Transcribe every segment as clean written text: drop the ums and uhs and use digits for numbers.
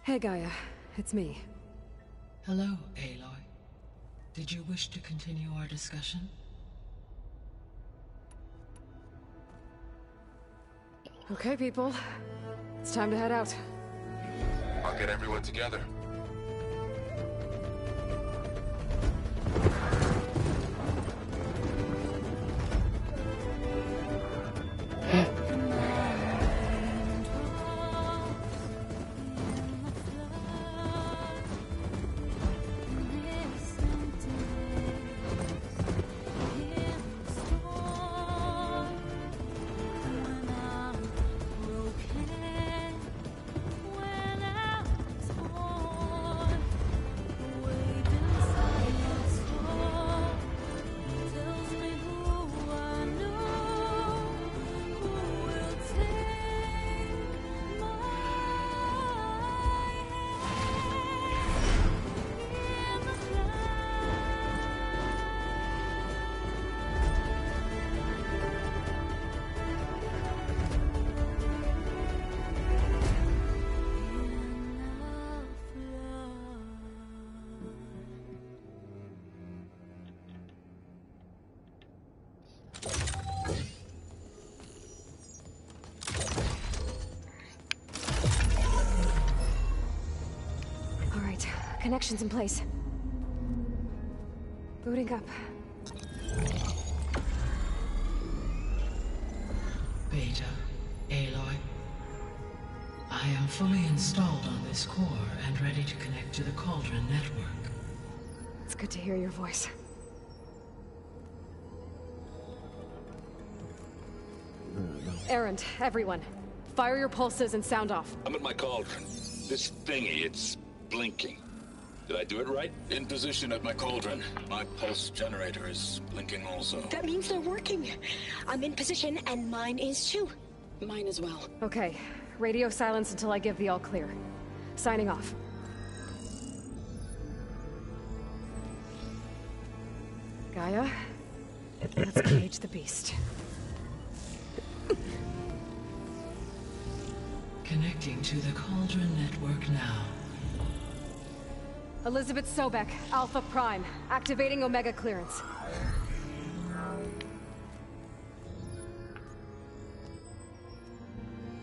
Hey Gaia, it's me. Hello, Aloy. Did you wish to continue our discussion? Okay, people. It's time to head out. I'll get everyone together. Connections in place. Booting up. Beta, Aloy. I am fully installed on this core and ready to connect to the Cauldron network. It's good to hear your voice. Errand, everyone. Fire your pulses and sound off. I'm at my cauldron. This thingy, it's blinking. Did I do it right? In position at my cauldron. My pulse generator is blinking also. That means they're working. I'm in position and mine is too. Mine as well. Okay. Radio silence until I give the all clear. Signing off. Gaia, let's cage the beast. Connecting to the Cauldron network now. Elizabeth Sobek, Alpha Prime, activating Omega clearance.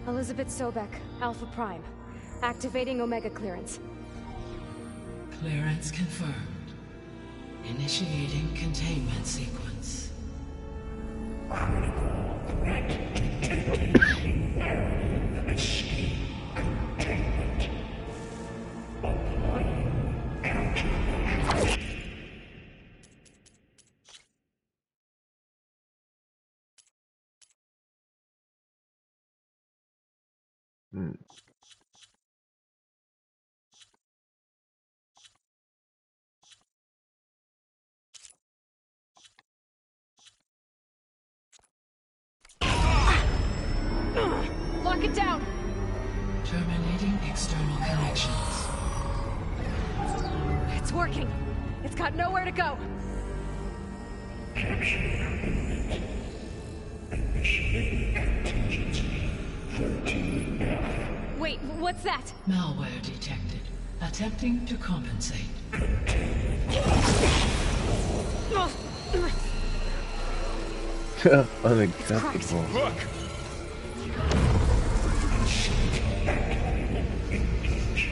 Elizabeth Sobek, Alpha Prime, activating Omega clearance. Clearance confirmed. Initiating containment sequence. Critical threat detected. Escape containment. Applying countermeasures. Lock it down! Terminating external connections. It's working. It's got nowhere to go. Capture imminent. Initiating contingency 13F. Wait, what's that? Malware detected. Attempting to compensate. Unacceptable. Look! Engage.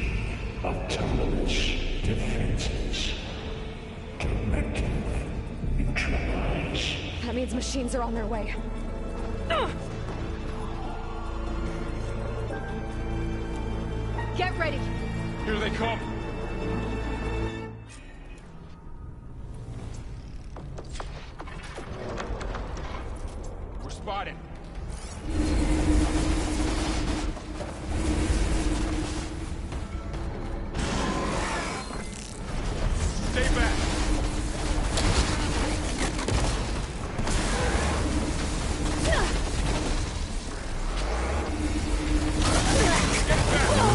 Autonomous defenses. Directive. Neutralize. That means machines are on their way. Get ready! Here they come! We're spotted. Stay back! Get back!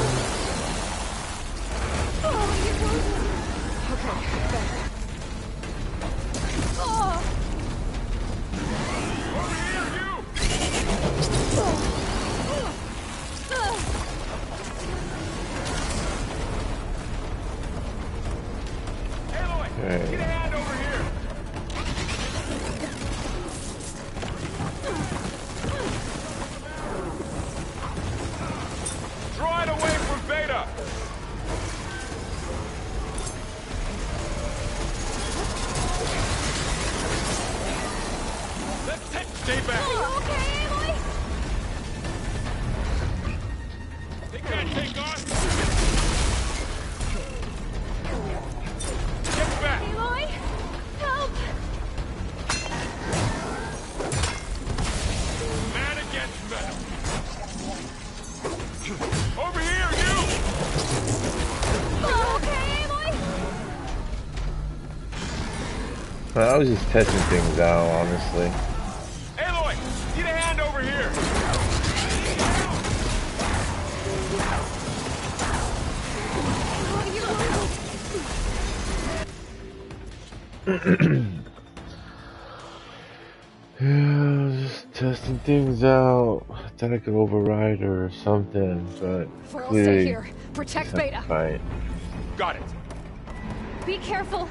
Over here, you! Okay, Aloy? I was just testing things out, honestly. Aloy, need a hand over here! Yeah, just testing things out. I thought I could override her or something, but We're all clearly safe here. Protect Beta. fight. Got it. Be careful.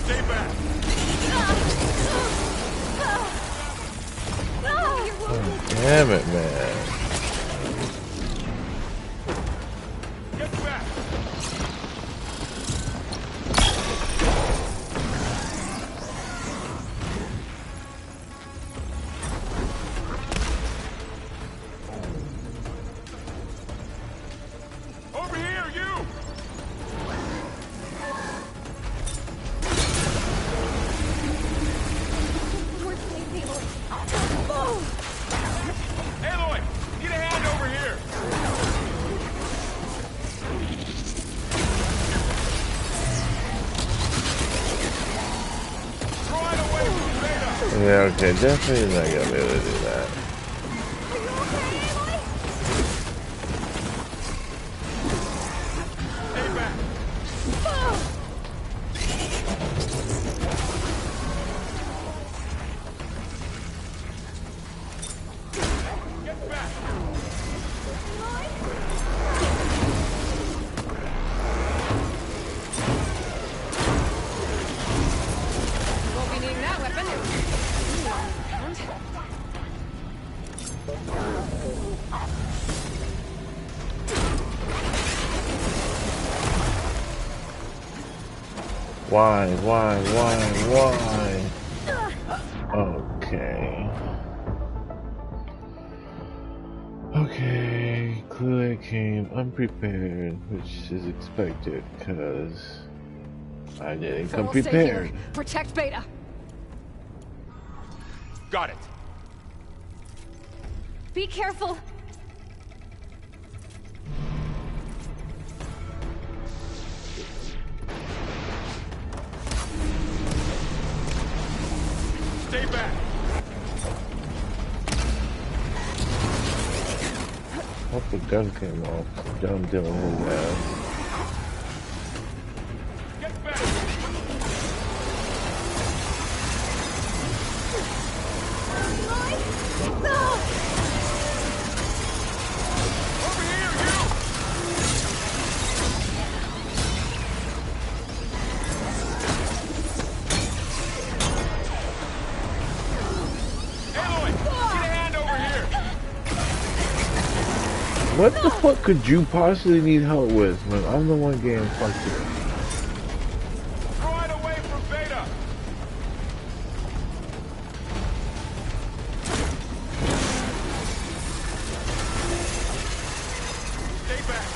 Stay back. Damn it, man. Get back. Over here, you! We're safe, Aloy. Aloy, need a hand over here! Try it away from Beta! Yeah, okay, definitely not gonna be able to do that. Stay back. Get back. Won't be needing that weapon. Why? Okay. Okay, clearly I came unprepared, which is expected, because I didn't We're come all safe prepared. here. Protect Beta. Got it. Be careful. Stay back. Hope the gun came off. The gun didn't move that. Get back. Over here, you! Aloy, need a hand over here! What the fuck could you possibly need help with when I'm the one getting fucked up? Try it away from Beta! Stay back.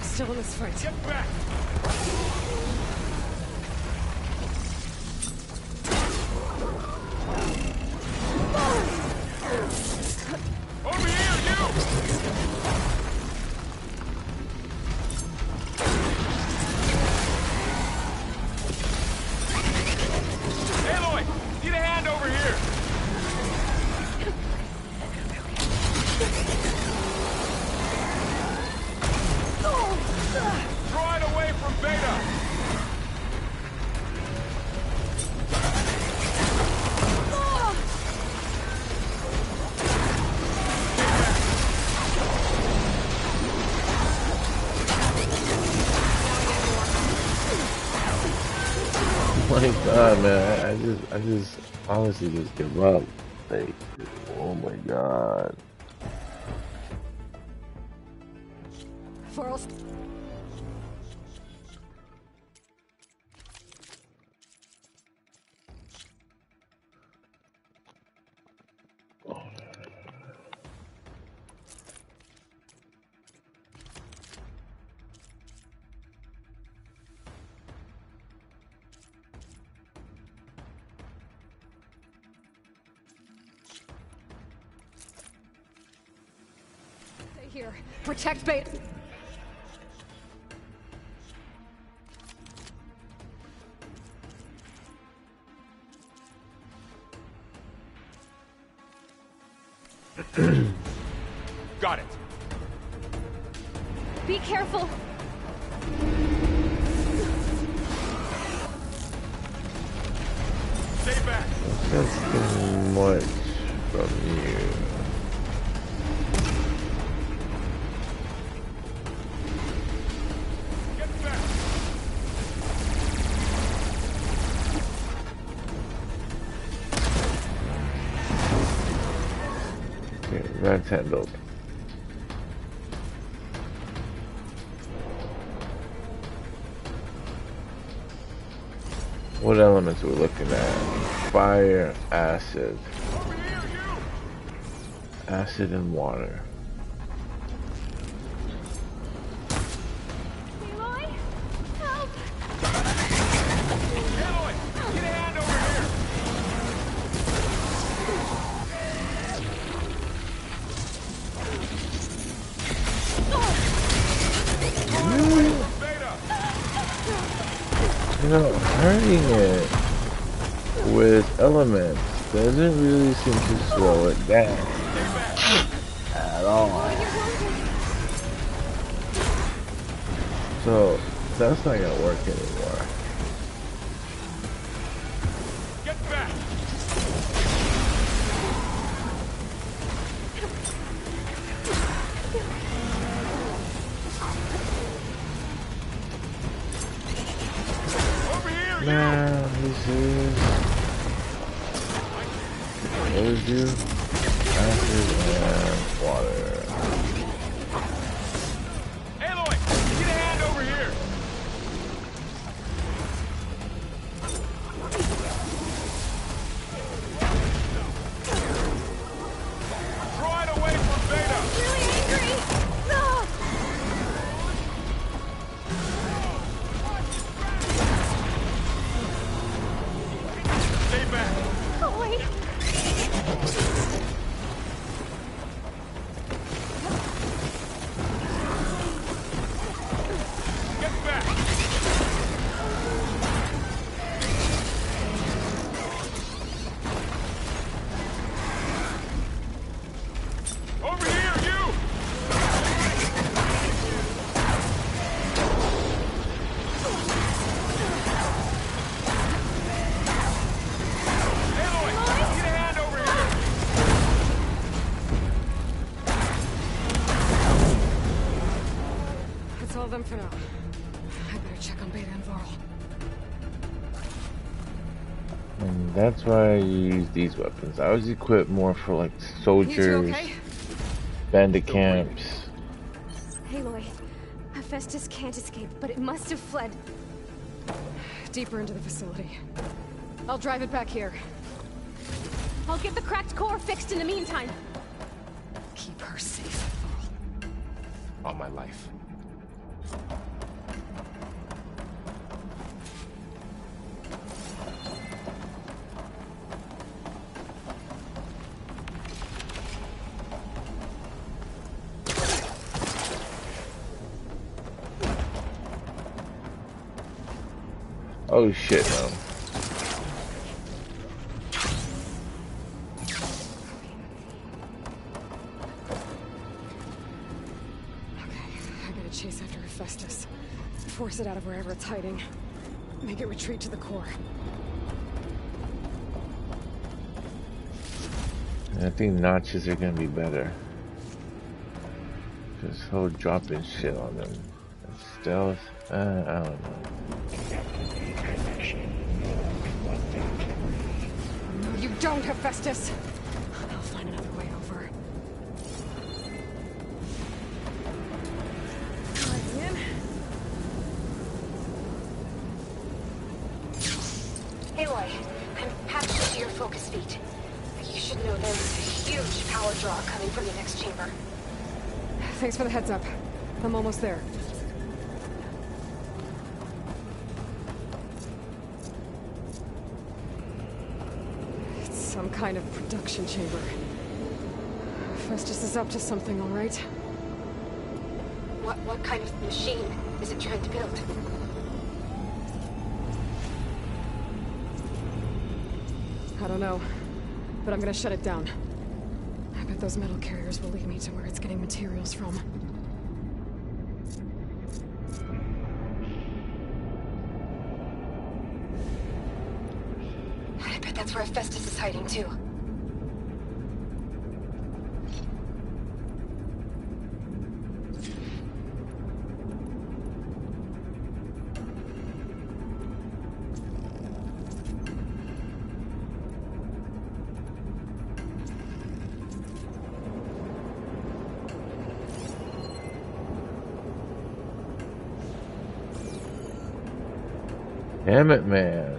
Still in the sprint. Get back. Over here, you! Aloy, need a hand over here! Try it away from Beta! Oh my god, man, I just honestly just give up. Like, oh my god. Varl's. Stay here. Protect Beta. Got it. Be careful. Stay back. That's too much from you. Get back. Okay, that's handled. What elements are we looking at? Fire, acid. Over here, you. Acid and water. Aloy, help! Aloy, get a hand over here. Beta. You know, hurting it with elements doesn't really seem to slow it down at all. So that's not gonna work anymore. Get back. Over here, you. Nah, this is residue, acid, and water. Aloy, get a hand over here. Draw it away from Beta. Really angry! No! Stay back. Oh, wait. Get back. Over here, you. Aloy, get a hand over here. That's all of them for now. I better check on Beta and Varl. And that's why I use these weapons. I was equipped more for like You two soldiers, okay? bandit camps. Aloy, Hephaestus can't escape, but it must have fled deeper into the facility. I'll drive it back here. I'll get the cracked core fixed in the meantime. Keep her safe, Varl. All my life. Oh shit, no. I gotta chase after Hephaestus. Force it out of wherever it's hiding. Make it retreat to the core. And I think notches are gonna be better. Just whole dropping shit on them. And stealth, I don't know. No, you don't, Hephaestus! I'll find another way over. power draw coming from the next chamber. Thanks for the heads up. I'm almost there. It's some kind of production chamber. Festus is up to something, all right? What kind of machine is it trying to build? I don't know, but I'm gonna shut it down. I bet those metal carriers will lead me to where it's getting materials from. I bet that's where Festus is hiding too. Damn it, man.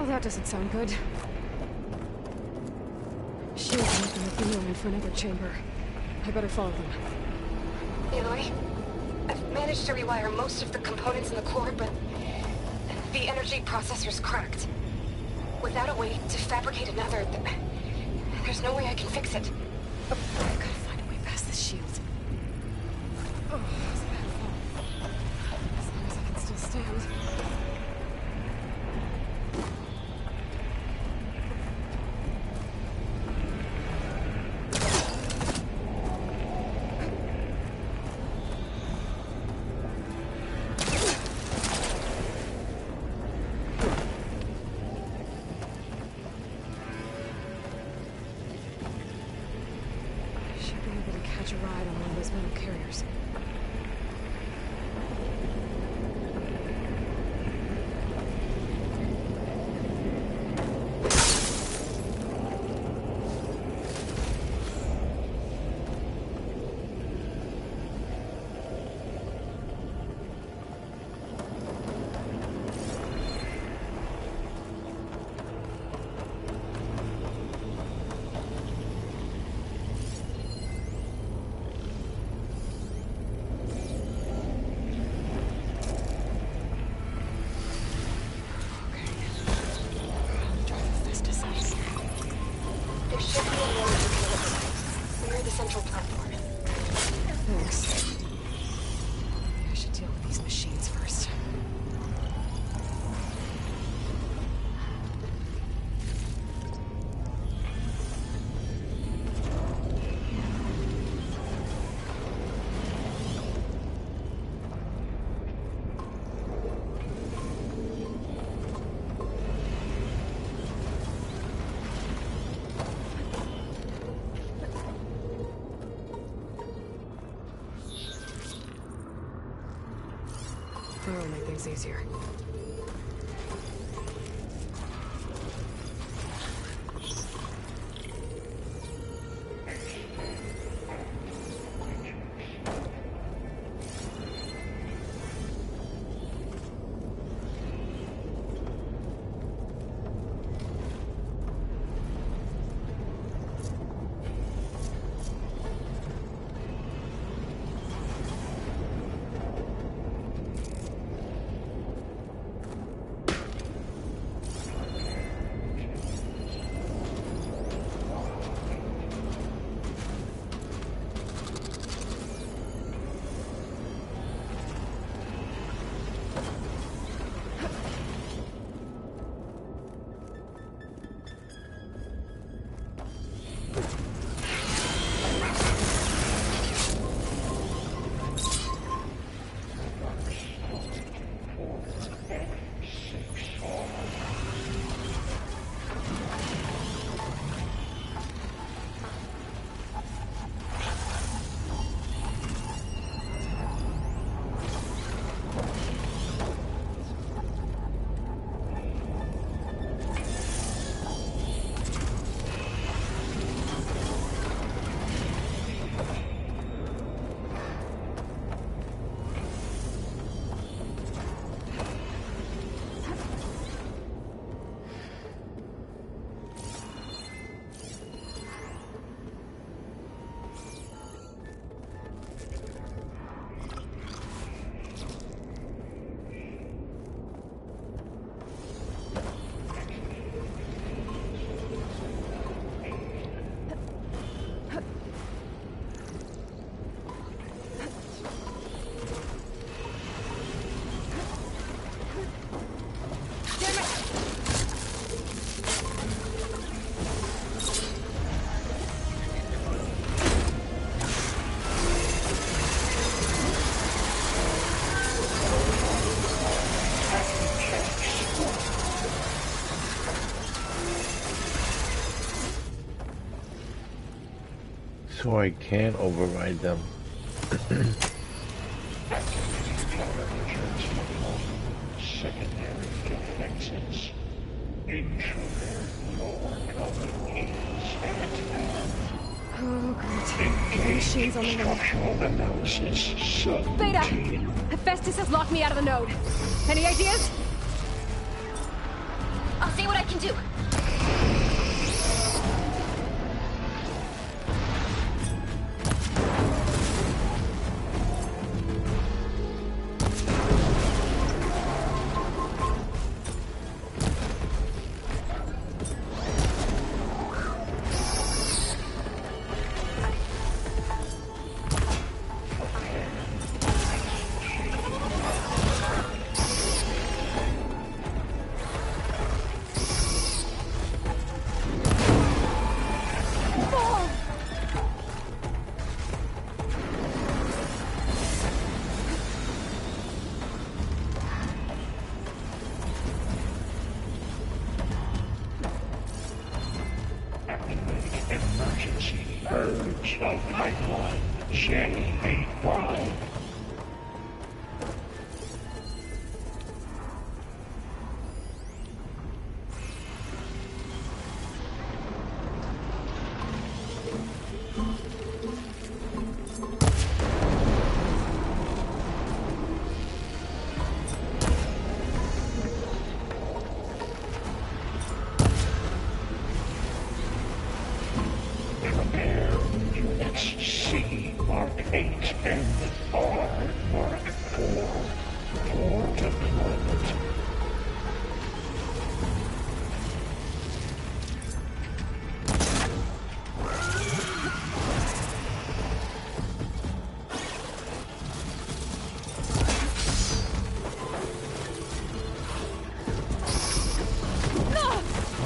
That doesn't sound good. Shields are making a beeline for another chamber. I better follow them. Aloy, I've managed to rewire most of the components in the core, but the energy processor's cracked. Without a way to fabricate another, there's no way I can fix it. Oh, I've got to find a way past this shield. Oh, it's a bad fall. As long as I can still stand. Catch a ride on one of those metal carriers. Central platform. Thanks. I should deal with these machines first. That'll make things easier. So I can override them. Secondary defenses. Intruder, Lord of the Kings at hand. Oh, great. The machine's on the move. Structural analysis sub-routine. Beta! Hephaestus has locked me out of the node. Any ideas? I'll see what I can do. Emergency purge of pipeline J85. Prepare units C Mark 8 and R Mark 4 for deployment.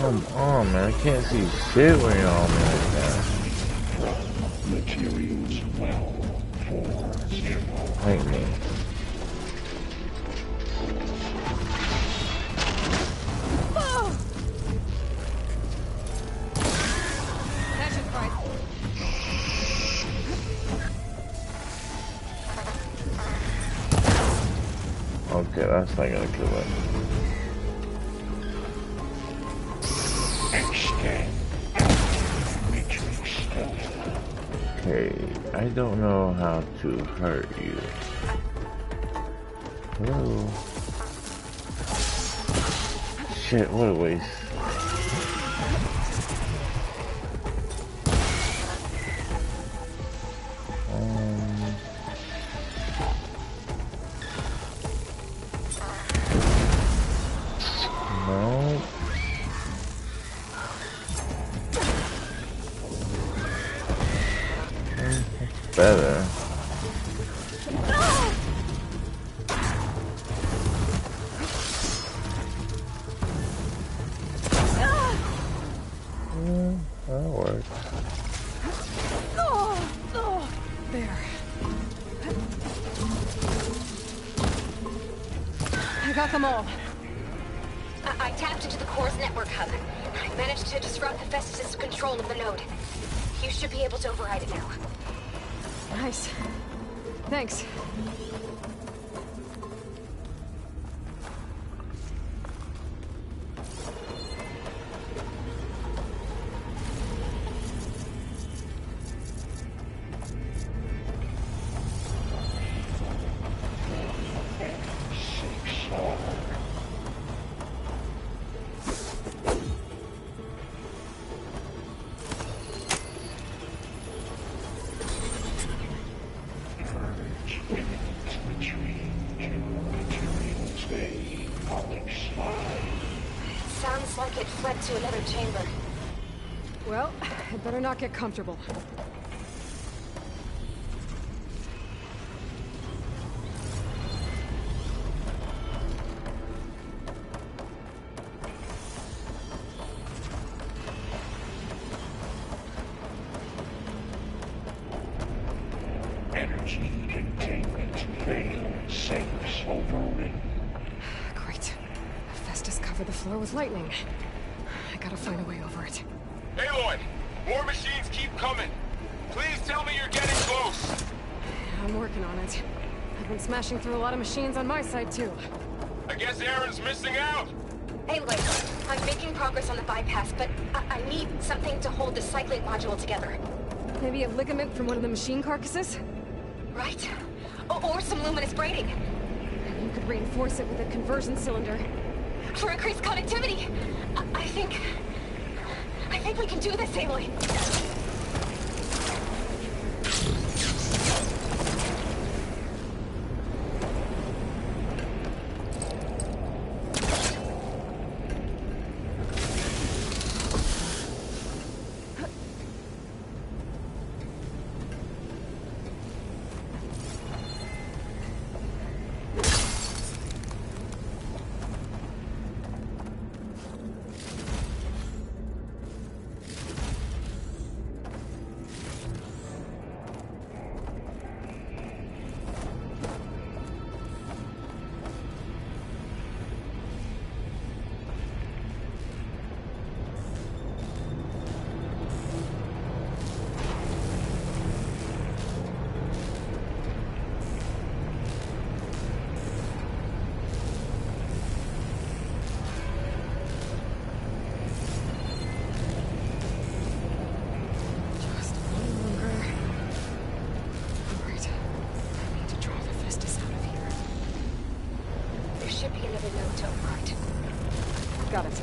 Come on, man. I can't see shit when you're on me like that. Materials well 40. Like me. That should fight. Okay, that's not gonna kill it. Extend matrix stealth. Okay, I don't know how to hurt you. Hello? Shit, what a waste. No. Better. That'll work. There. I got them all. I tapped into the core's network hub. I managed to disrupt Hephaestus' control of the node. You should be able to override it now. Nice. Thanks. Sounds like it fled to another chamber. Well, I'd better not get comfortable. Energy containment failed. Safes overrun. Great. Hephaestus covered the floor with lightning. I gotta find a way over it. Aloy, more machines keep coming. Please tell me you're getting close. I'm working on it. I've been smashing through a lot of machines on my side, too. I guess Aaron's missing out. Hey, wait. I'm making progress on the bypass, but I need something to hold the cyclate module together. Maybe a ligament from one of the machine carcasses? Right. Or some luminous braiding. You could reinforce it with a conversion cylinder. For increased connectivity. I think we can do this, Aloy. Got it.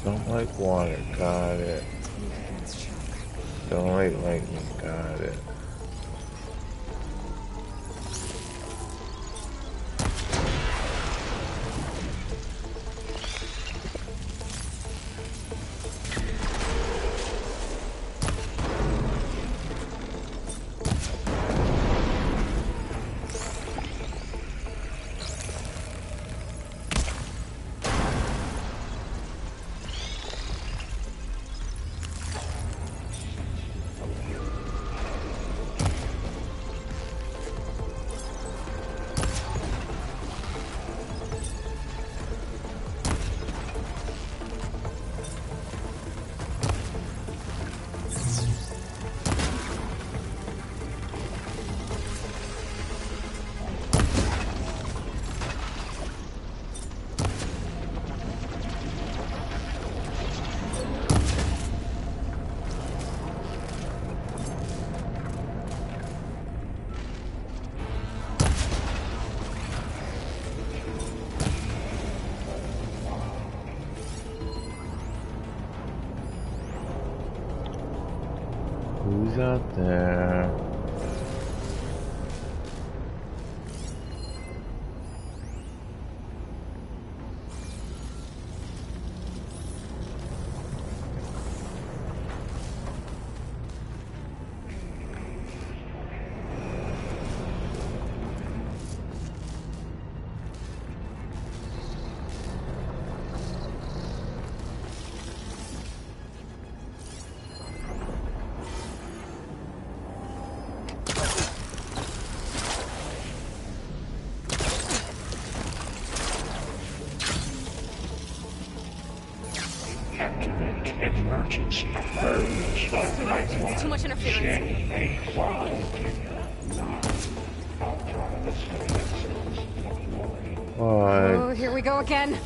Don't like water, got it. Don't like lightning, got it. Who's out there? Emergency It's too much interference. Oh, here we go again.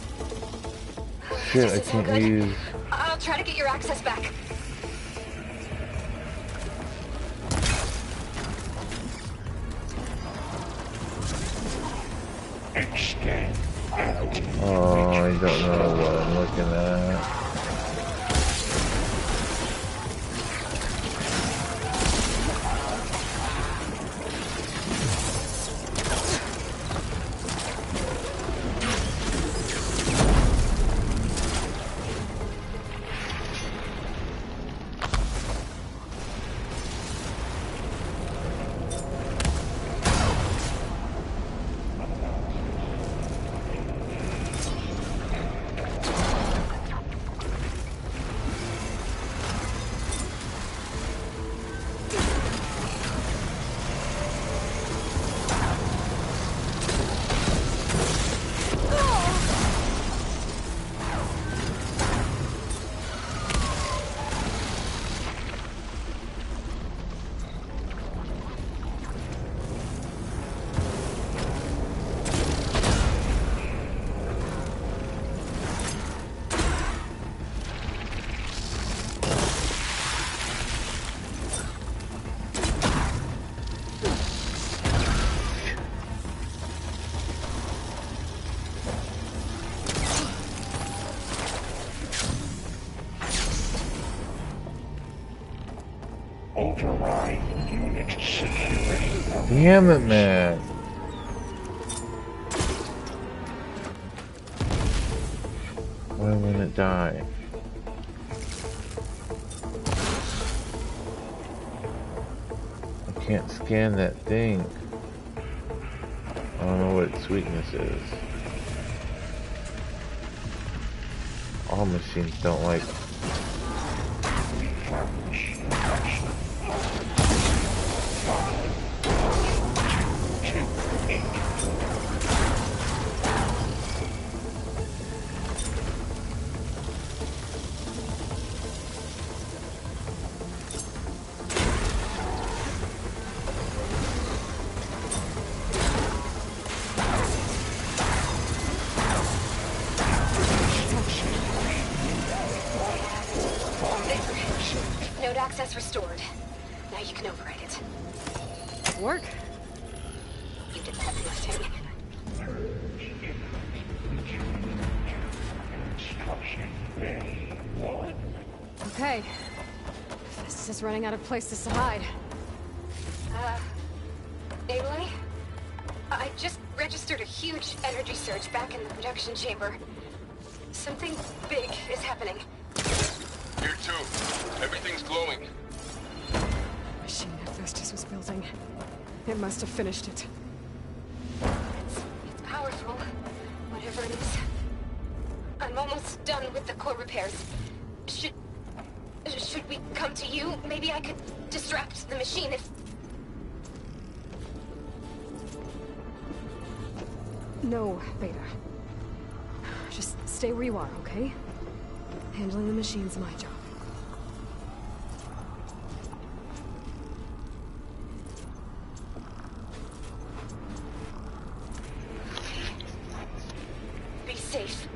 Shit, I can't use. I'll try to get your access back. Oh, I don't know what I'm looking at. Damn it, man. Why wouldn't it die? I can't scan that thing. I don't know what its weakness is. All machines don't like it. Node access restored. Now you can override it. Work? You did the heavy lifting. Okay. This is running out of places to hide. Aloy? I just registered a huge energy surge back in the production chamber. Something big is happening. Here too. Everything's glowing. Machine Hephaestus was building. It must have finished it. It's powerful, whatever it is. I'm almost done with the core repairs. Should we come to you? Maybe I could distract the machine if... No, Beta. Just stay where you are, okay? Handling the machine's my job. Be safe.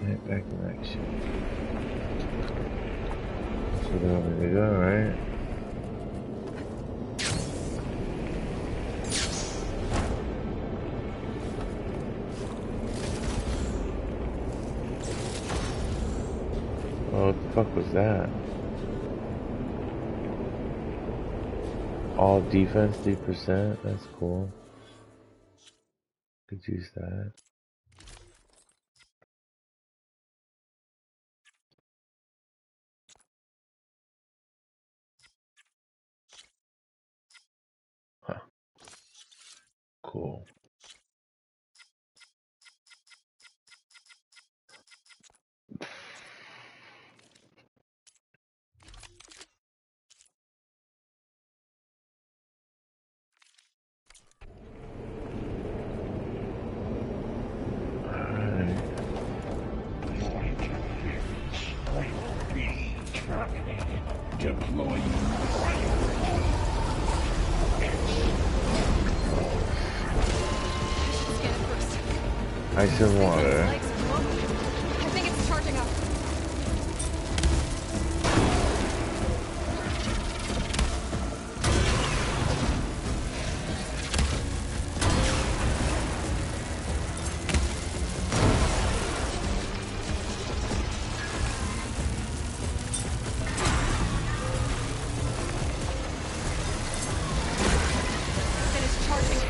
Right back in action. So there we go, right? Oh, what the fuck was that? All defense 3%, that's cool. Could use that. Huh. Cool. Ice and water. I think it's charging up. Finish charging.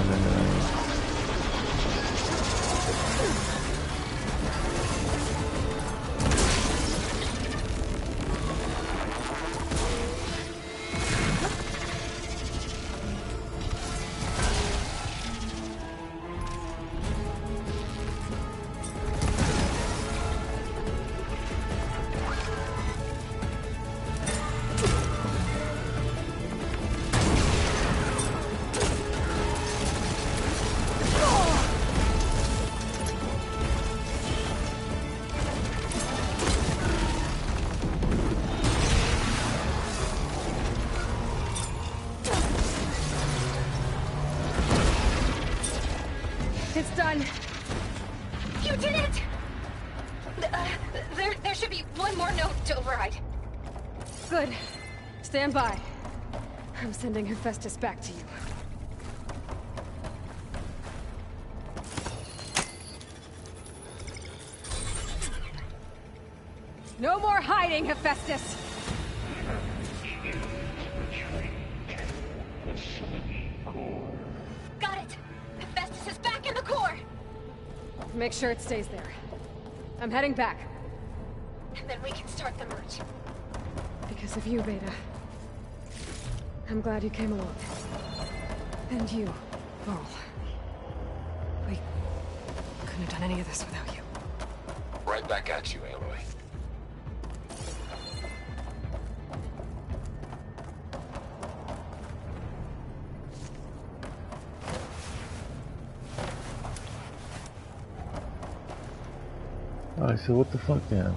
kind of nice. It's done. You did it! There should be one more note to override. Good. Stand by. I'm sending Hephaestus back to you. No more hiding, Hephaestus! Got it! Hephaestus is back in the core! Make sure it stays there. I'm heading back. And then we can start the merge. Because of you, Beta. I'm glad you came along. And you, Varl. We couldn't have done any of this without you. Right back at you, Aloy. Alright, so what the fuck now?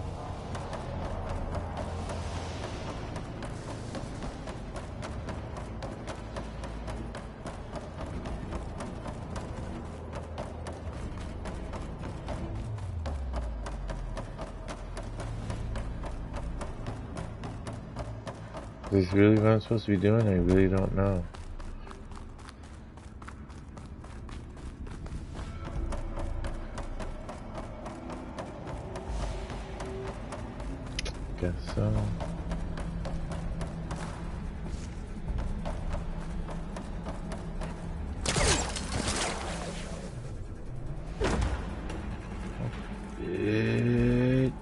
Is this really what I'm supposed to be doing? I really don't know. Guess so. Bitch.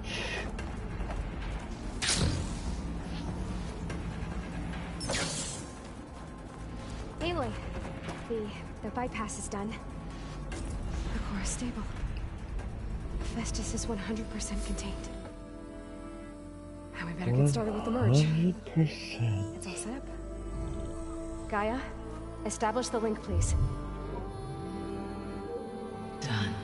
Aloy, the bypass is done. The core is stable. Hephaestus is 100% contained. Now we better get started with the merge. 100%. It's all set up. Gaia, establish the link, please. Done.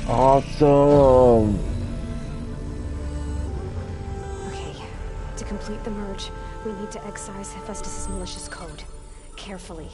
Awesome. Okay, to complete the merge, we need to excise Hephaestus' malicious code. Carefully.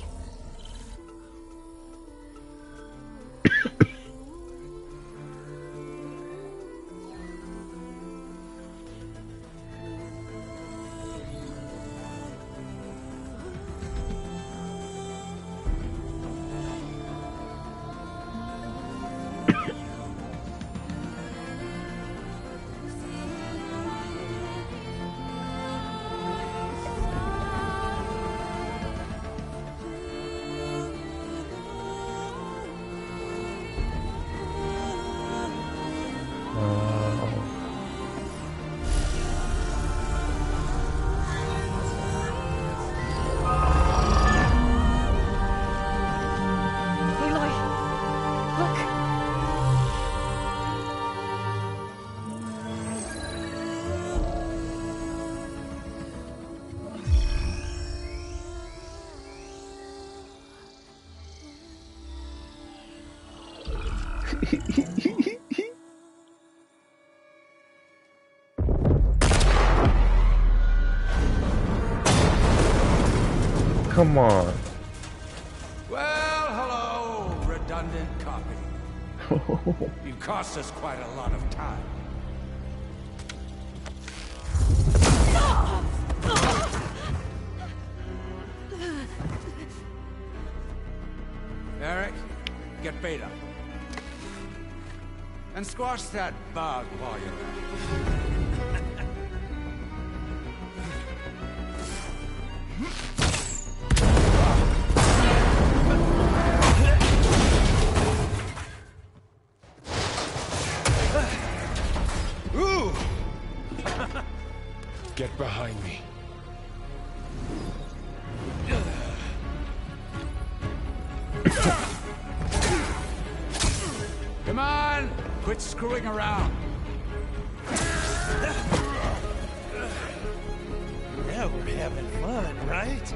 Aloy, look! Come on. Well, hello, redundant copy. You cost us quite a lot of time. Eric, get Beta. And squash that bug while you're at it. Ooh! Get behind me. Come on! Quit screwing around. Now we're having fun, right?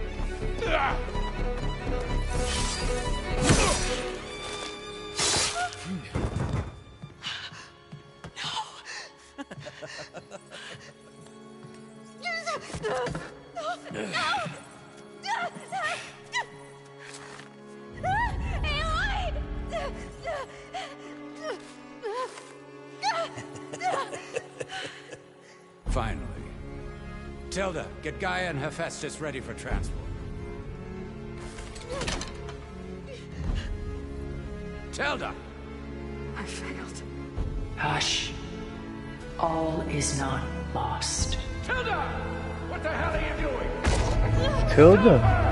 Finally. Tilda, get Gaia and Hephaestus ready for transport. Tilda! I failed. Hush. All is not lost. Tilda! What the hell are you doing? Tilda.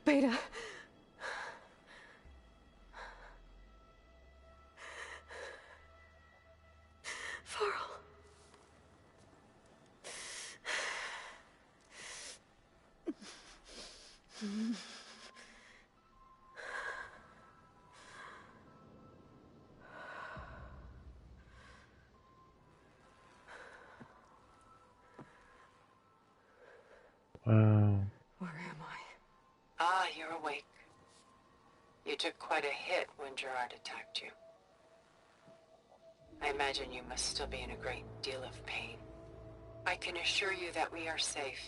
Beta. Farrell. Wow. Where am I? Ah, you're awake. You took quite a hit when Gerard attacked you. I imagine you must still be in a great deal of pain. I can assure you that we are safe.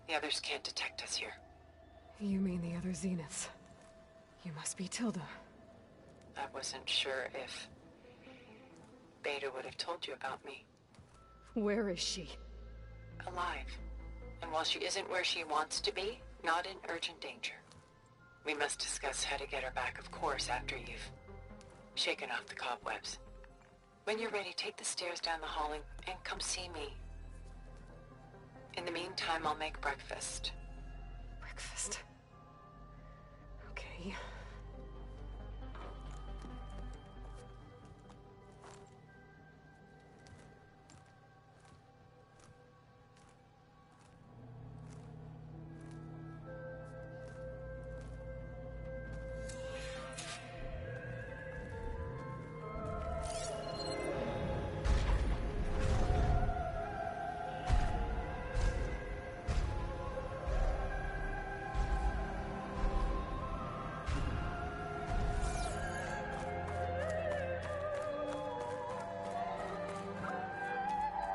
The others can't detect us here. You mean the other Zeniths? You must be Tilda. I wasn't sure if Beta would have told you about me. Where is she? Alive. And while she isn't where she wants to be, not in urgent danger. We must discuss how to get her back, of course, after you've shaken off the cobwebs. When you're ready, take the stairs down the hall and come see me. In the meantime, I'll make breakfast. Breakfast. Okay.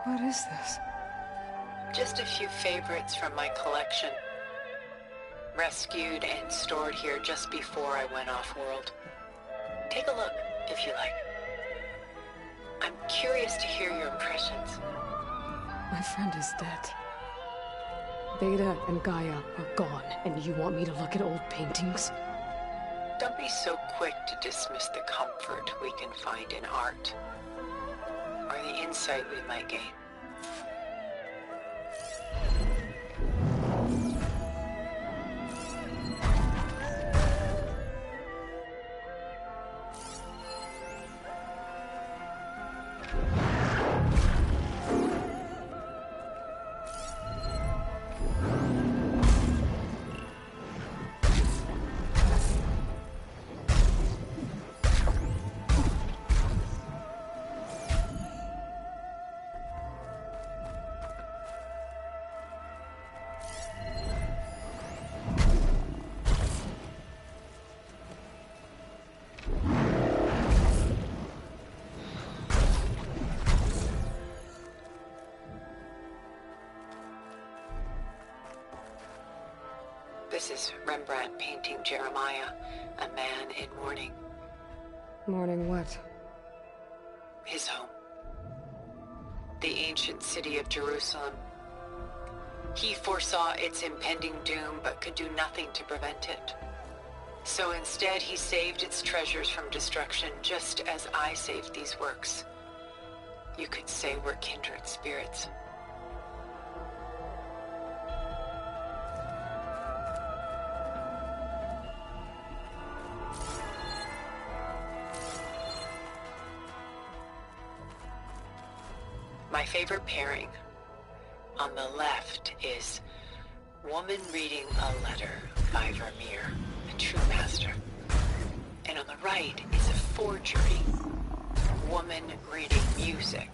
What is this? Just a few favorites from my collection. Rescued and stored here just before I went off-world. Take a look, if you like. I'm curious to hear your impressions. My friend is dead. Beta and Gaia are gone, and you want me to look at old paintings? Don't be so quick to dismiss the comfort we can find in art, or the insight we might gain. This is Rembrandt painting Jeremiah, a man in mourning. Mourning what? His home. The ancient city of Jerusalem. He foresaw its impending doom, but could do nothing to prevent it. So instead, he saved its treasures from destruction, just as I saved these works. You could say we're kindred spirits. My favorite pairing. On the left is woman reading a letter by Vermeer, a true master. And on the right is a forgery, woman reading music,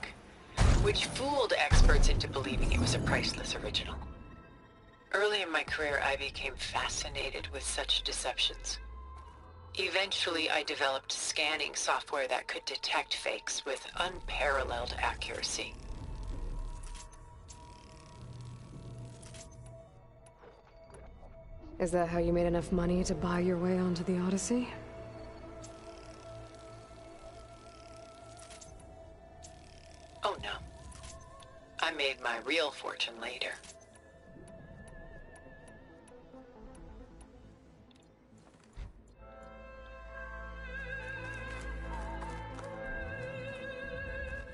which fooled experts into believing it was a priceless original. Early in my career, I became fascinated with such deceptions. Eventually, I developed scanning software that could detect fakes with unparalleled accuracy. Is that how you made enough money to buy your way onto the Odyssey? Oh no. I made my real fortune later.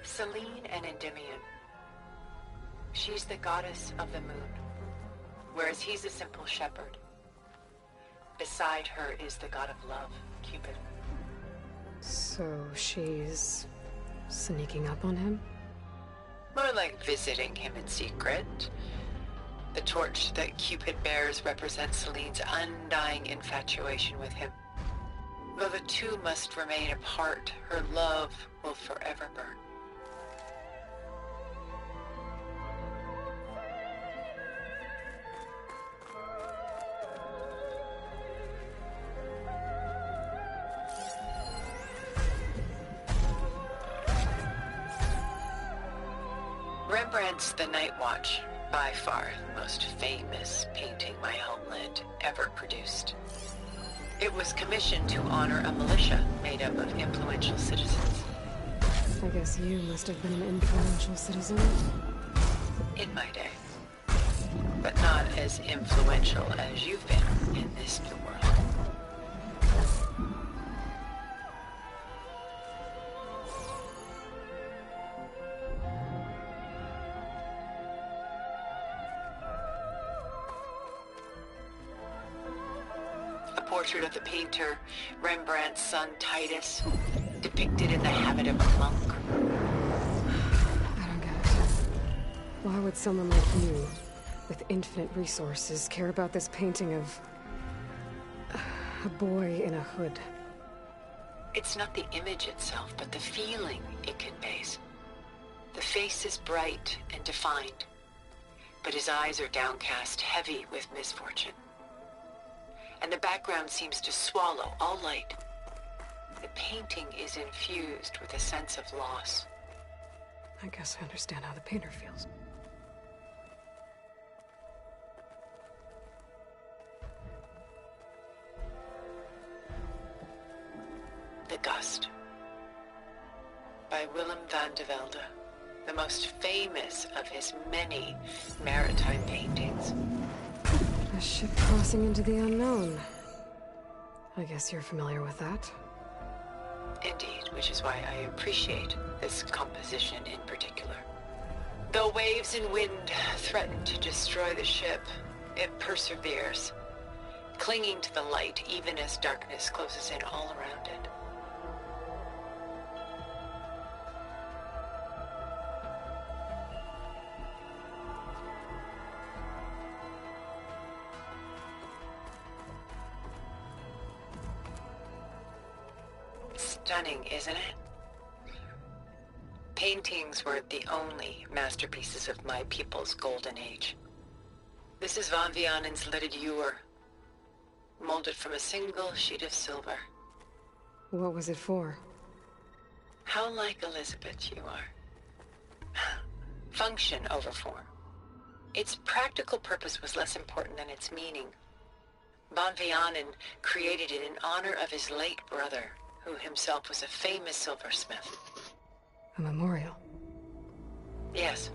Selene and Endymion. She's the goddess of the moon, whereas he's a simple shepherd. Beside her is the god of love, Cupid. So she's sneaking up on him? More like visiting him in secret. The torch that Cupid bears represents Selene's undying infatuation with him. Though the two must remain apart, her love will forever burn. Rembrandt's The Night Watch, by far the most famous painting my homeland ever produced. It was commissioned to honor a militia made up of influential citizens. I guess you must have been an influential citizen. In my day. But not as influential as you've been in this new world. Portrait of the painter, Rembrandt's son Titus, depicted in the habit of a monk. I don't get it. Why would someone like you, with infinite resources, care about this painting of a boy in a hood? It's not the image itself, but the feeling it conveys. The face is bright and defined, but his eyes are downcast, heavy with misfortune. And the background seems to swallow all light. The painting is infused with a sense of loss. I guess I understand how the painter feels. The Gust, by Willem van de Velde, the most famous of his many maritime paintings. A ship crossing into the unknown. I guess you're familiar with that. Indeed, which is why I appreciate this composition in particular. Though waves and wind threaten to destroy the ship, it perseveres, clinging to the light even as darkness closes in all around it. Stunning, isn't it? Paintings were the only masterpieces of my people's golden age. This is Van Vianen's Leaded Ewer, molded from a single sheet of silver. What was it for? How like Elizabeth you are. Function over form. Its practical purpose was less important than its meaning. Bon Vianen created it in honor of his late brother, who himself was a famous silversmith. A memorial. Yes.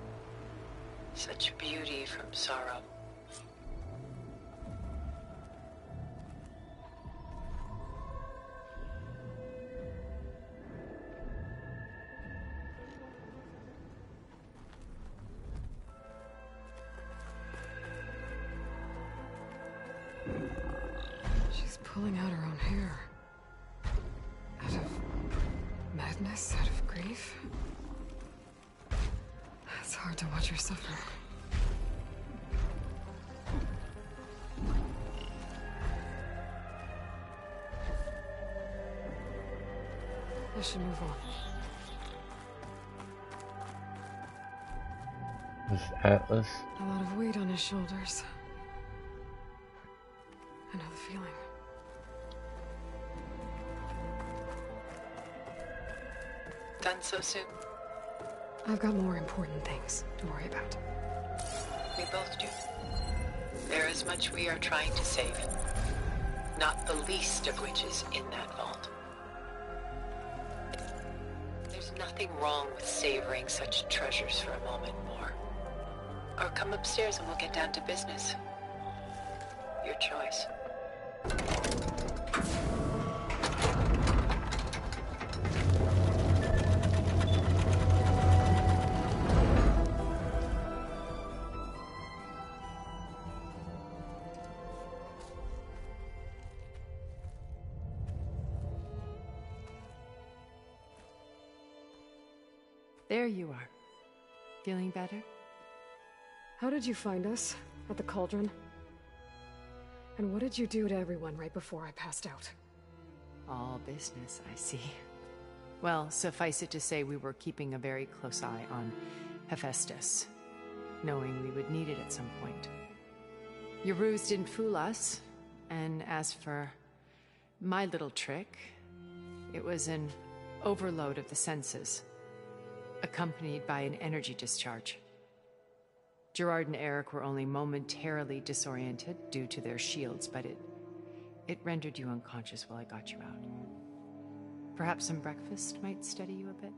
Such beauty from sorrow. She's pulling out her own hair. Out of madness, out of grief. It's hard to watch her suffer. I should move on. This Atlas. A lot of weight on his shoulders. I know the feeling. Done so soon? I've got more important things to worry about. We both do. There is much we are trying to save. Not the least of which is in that vault. There's nothing wrong with savoring such treasures for a moment more. Or come upstairs and we'll get down to business. Your choice. There you are. Feeling better? How did you find us? At the cauldron? And what did you do to everyone right before I passed out? All business, I see. Well, suffice it to say we were keeping a very close eye on Hephaestus, knowing we would need it at some point. Your ruse didn't fool us, and as for my little trick, it was an overload of the senses, accompanied by an energy discharge. Gerard and Eric were only momentarily disoriented due to their shields, but it rendered you unconscious while I got you out. Perhaps some breakfast might steady you a bit?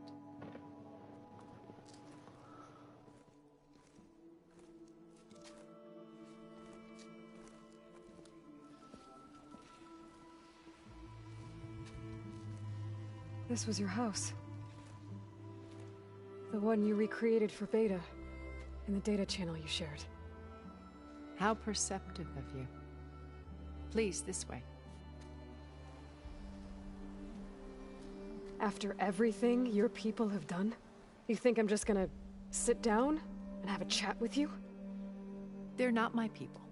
This was your house. The one you recreated for Beta, in the data channel you shared. How perceptive of you. Please, this way. After everything your people have done, you think I'm just gonna sit down and have a chat with you? They're not my people.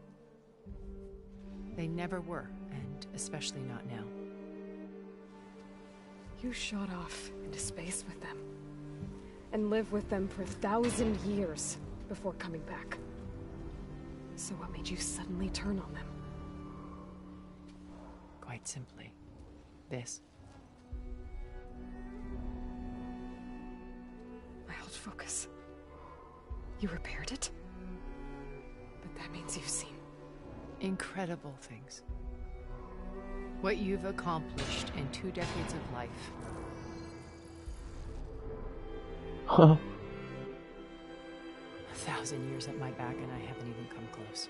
They never were, and especially not now. You shot off into space with them, and lived with them for 1,000 years before coming back. So what made you suddenly turn on them? Quite simply, this. My old focus. You repaired it? But that means you've seen incredible things. What you've accomplished in 2 decades of life. Huh. 1,000 years at my back and I haven't even come close.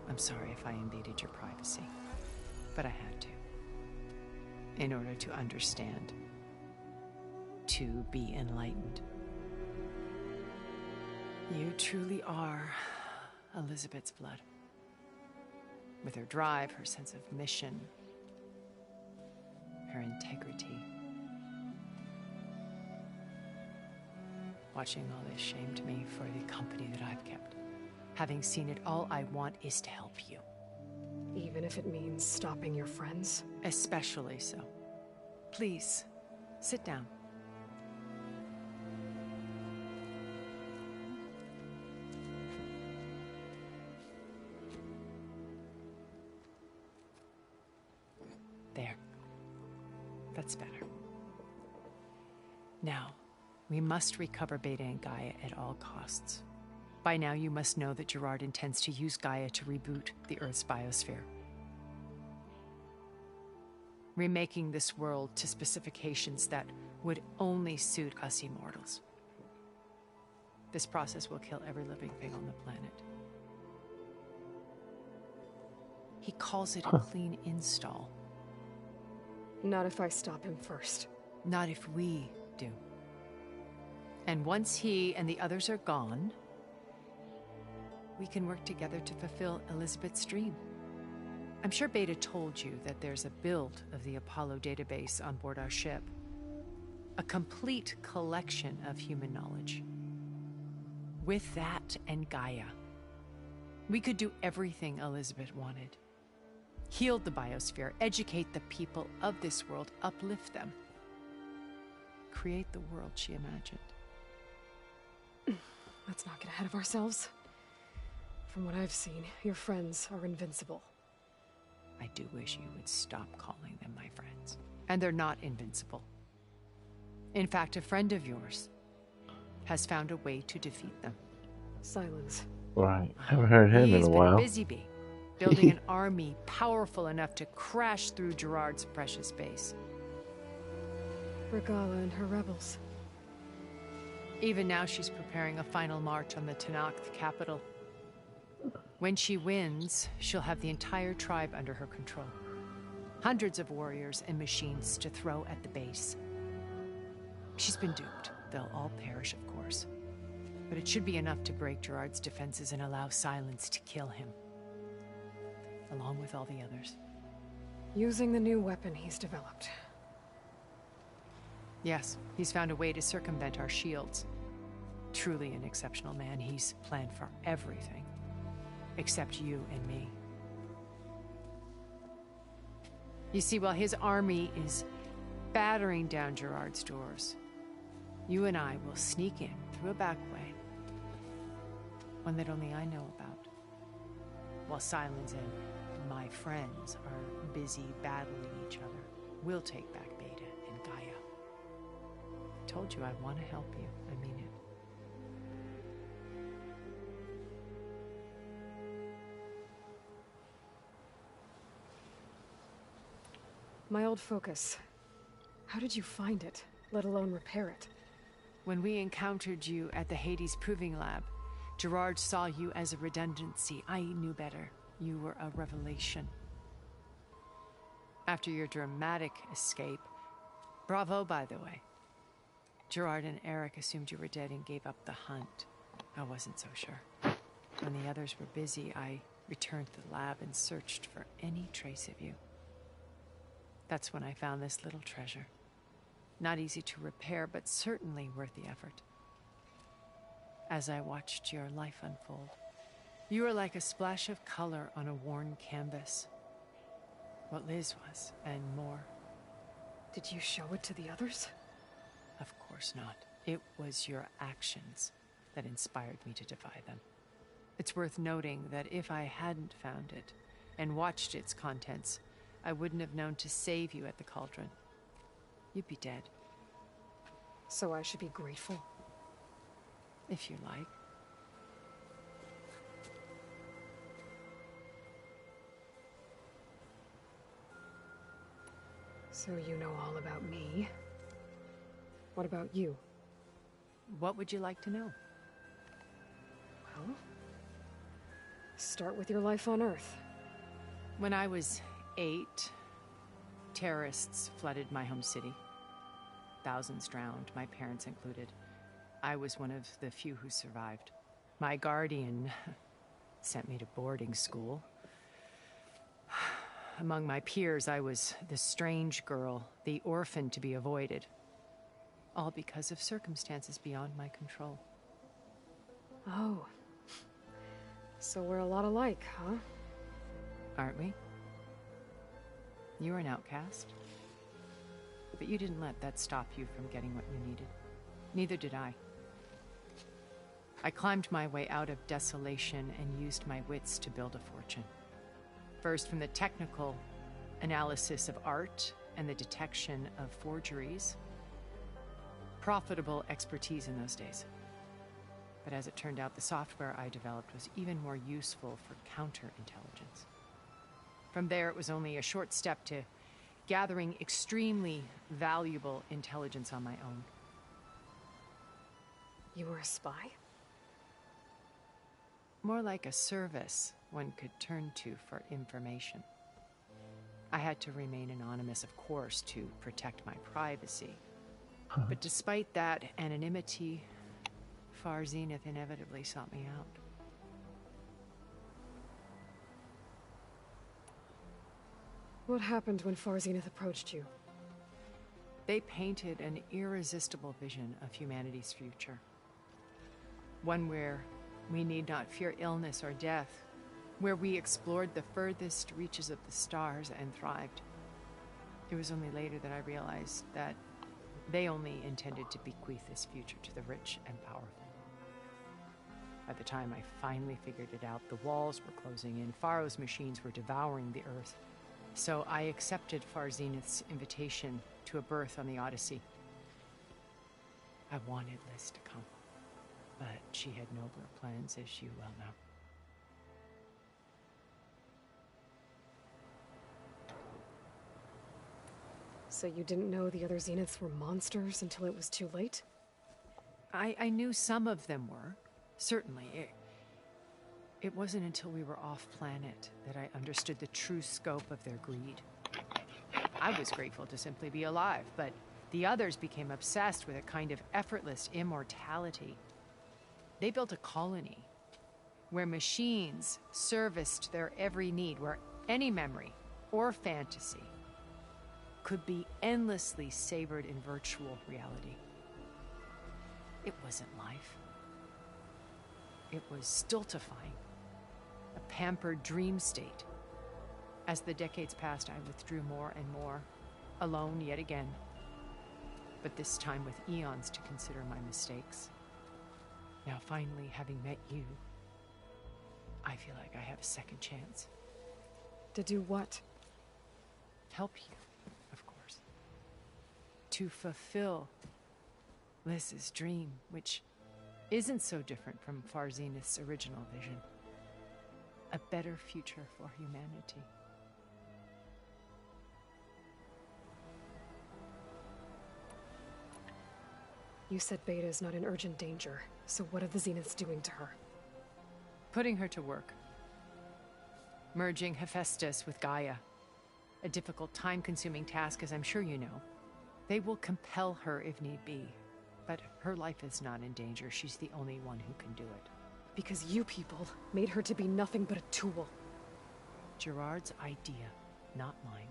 I'm sorry if I invaded your privacy, but I had to. In order to understand. To be enlightened. You truly are Elizabeth's blood. With her drive, her sense of mission, her integrity. Watching all this shamed me for the company that I've kept. Having seen it, all I want is to help you. even if it means stopping your friends? Especially so. Please, sit down. There. That's better. Now, we must recover Beta and Gaia at all costs. By now, you must know that Gerard intends to use Gaia to reboot the Earth's biosphere, remaking this world to specifications that would only suit us immortals. This process will kill every living thing on the planet. He calls it a clean install. Not if I stop him first. Not if we do. And once he and the others are gone, we can work together to fulfill Elizabeth's dream. I'm sure Beta told you that there's a build of the Apollo database on board our ship. A complete collection of human knowledge. With that and Gaia, we could do everything Elizabeth wanted. Heal the biosphere, educate the people of this world, uplift them. Create the world she imagined. Let's not get ahead of ourselves. From what I've seen, your friends are invincible. I do wish you would stop calling them my friends. And they're not invincible. In fact, a friend of yours has found a way to defeat them. Silence. Right. Haven't heard him in a while. He's been busy bee, building an army powerful enough to crash through Gerard's precious base. Regala and her rebels. Even now, she's preparing a final march on the Tanakh capital. When she wins, she'll have the entire tribe under her control. Hundreds of warriors and machines to throw at the base. She's been duped. They'll all perish, of course. But it should be enough to break Gerard's defenses and allow Silence to kill him. Along with all the others. Using the new weapon he's developed. Yes, he's found a way to circumvent our shields. Truly an exceptional man. He's planned for everything. Except you and me. You see, while his army is battering down Gerard's doors, you and I will sneak in through a back way. One that only I know about. While Silence and my friends are busy battling each other, we'll take back Beta and Gaia. I told you I want to help you. I mean it. My old focus. How did you find it, let alone repair it? When we encountered you at the Hades Proving Lab, Gerard saw you as a redundancy. I knew better. You were a revelation. After your dramatic escape, bravo, by the way. Gerard and Eric assumed you were dead and gave up the hunt. I wasn't so sure. When the others were busy, I returned to the lab and searched for any trace of you. That's when I found this little treasure. Not easy to repair, but certainly worth the effort. As I watched your life unfold, you were like a splash of color on a worn canvas. What Liz was, and more. Did you show it to the others? Of course not. It was your actions that inspired me to defy them. It's worth noting that if I hadn't found it and watched its contents, I wouldn't have known to save you at the cauldron. You'd be dead. So I should be grateful? If you like. So you know all about me. What about you? What would you like to know? Well, start with your life on Earth. When I was 8, terrorists flooded my home city. Thousands drowned, my parents included. I was one of the few who survived. My guardian sent me to boarding school. Among my peers, I was the strange girl, the orphan to be avoided. All because of circumstances beyond my control. Oh. So we're a lot alike, huh? Aren't we? You were an outcast. But you didn't let that stop you from getting what you needed. Neither did I. I climbed my way out of desolation and used my wits to build a fortune. First, from the technical analysis of art and the detection of forgeries. Profitable expertise in those days. But as it turned out, the software I developed was even more useful for counterintelligence. From there, it was only a short step to gathering extremely valuable intelligence on my own. You were a spy? More like a service one could turn to for information. I had to remain anonymous, of course, to protect my privacy. But despite that anonymity, Far Zenith inevitably sought me out. What happened when Far Zenith approached you? They painted an irresistible vision of humanity's future. One where we need not fear illness or death, where we explored the furthest reaches of the stars and thrived. It was only later that I realized that they only intended to bequeath this future to the rich and powerful. By the time I finally figured it out, the walls were closing in, Faro's machines were devouring the Earth. So I accepted Far Zenith's invitation to a berth on the Odyssey. I wanted Liz to come, but she had nobler plans, as you well know. So you didn't know the other Zeniths were monsters until it was too late? I knew some of them were, certainly. It wasn't until we were off-planet that I understood the true scope of their greed. I was grateful to simply be alive, but the others became obsessed with a kind of effortless immortality. They built a colony where machines serviced their every need, where any memory or fantasy could be endlessly savored in virtual reality. It wasn't life. It was stultifying, a pampered dream state. As the decades passed, I withdrew more and more, alone yet again, but this time with eons to consider my mistakes. Now, finally, having met you, I feel like I have a second chance. To do what? Help you, of course. To fulfill Liz's dream, which isn't so different from Far Zenith's original vision. A better future for humanity. You said Beta is not in urgent danger, so what are the Zeniths doing to her? Putting her to work. Merging Hephaestus with Gaia. A difficult, time-consuming task, as I'm sure you know. They will compel her if need be. But her life is not in danger. She's the only one who can do it. Because you people made her to be nothing but a tool. Gerard's idea, not mine.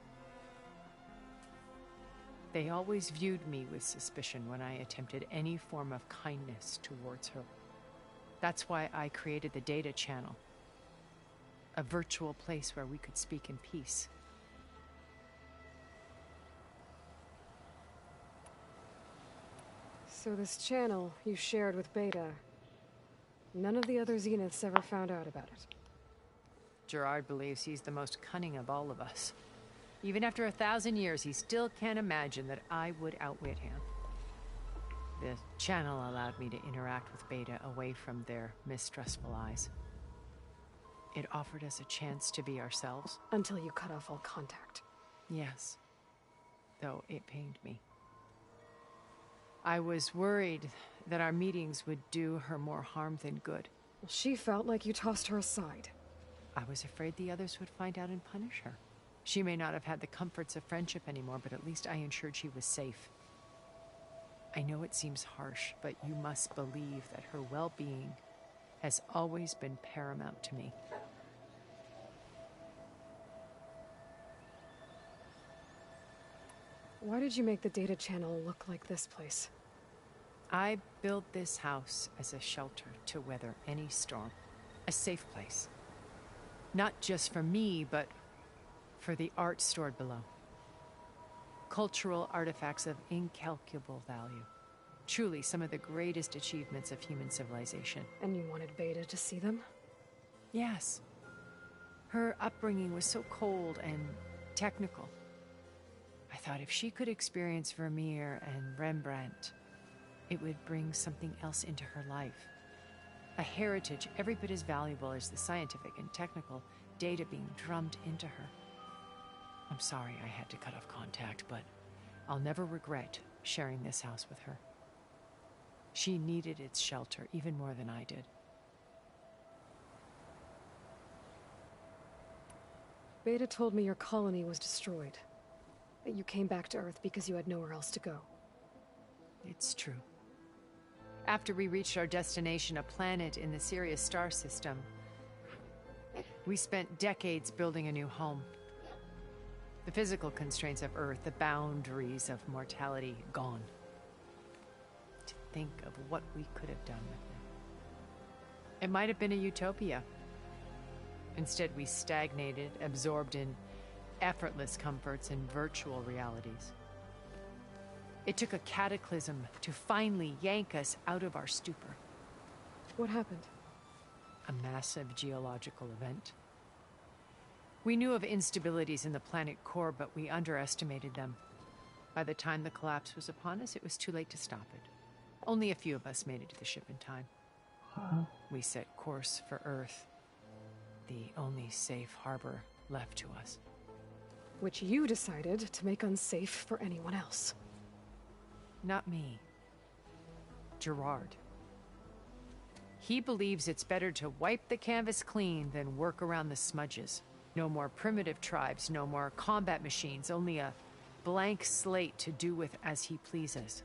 They always viewed me with suspicion when I attempted any form of kindness towards her. That's why I created the data channel. A virtual place where we could speak in peace. So this channel you shared with Beta, none of the other Zeniths ever found out about it? Gerard believes he's the most cunning of all of us. Even after 1,000 years, he still can't imagine that I would outwit him. The channel allowed me to interact with Beta away from their mistrustful eyes. It offered us a chance to be ourselves. Until you cut off all contact. Yes. Though it pained me. I was worried that our meetings would do her more harm than good. Well, she felt like you tossed her aside. I was afraid the others would find out and punish her. She may not have had the comforts of friendship anymore, but at least I ensured she was safe. I know it seems harsh, but you must believe that her well-being has always been paramount to me. Why did you make the data channel look like this place? I built this house as a shelter to weather any storm. A safe place. Not just for me, but for the art stored below. Cultural artifacts of incalculable value. Truly some of the greatest achievements of human civilization. And you wanted Beta to see them? Yes. Her upbringing was so cold and technical. I thought if she could experience Vermeer and Rembrandt, it would bring something else into her life. A heritage every bit as valuable as the scientific and technical data being drummed into her. I'm sorry I had to cut off contact, but I'll never regret sharing this house with her. She needed its shelter even more than I did. Beta told me your colony was destroyed. That you came back to Earth because you had nowhere else to go. It's true. After we reached our destination, a planet in the Sirius star system, we spent decades building a new home. The physical constraints of Earth, the boundaries of mortality, gone. To think of what we could have done with it. It might have been a utopia. Instead, we stagnated, absorbed in effortless comforts and virtual realities. It took a cataclysm to finally yank us out of our stupor. What happened? A massive geological event. We knew of instabilities in the planet core, but we underestimated them. By the time the collapse was upon us, it was too late to stop it. Only a few of us made it to the ship in time. We set course for Earth, the only safe harbor left to us. Which you decided to make unsafe for anyone else. Not me. Gerard. He believes it's better to wipe the canvas clean than work around the smudges. No more primitive tribes, no more combat machines, only a blank slate to do with as he pleases.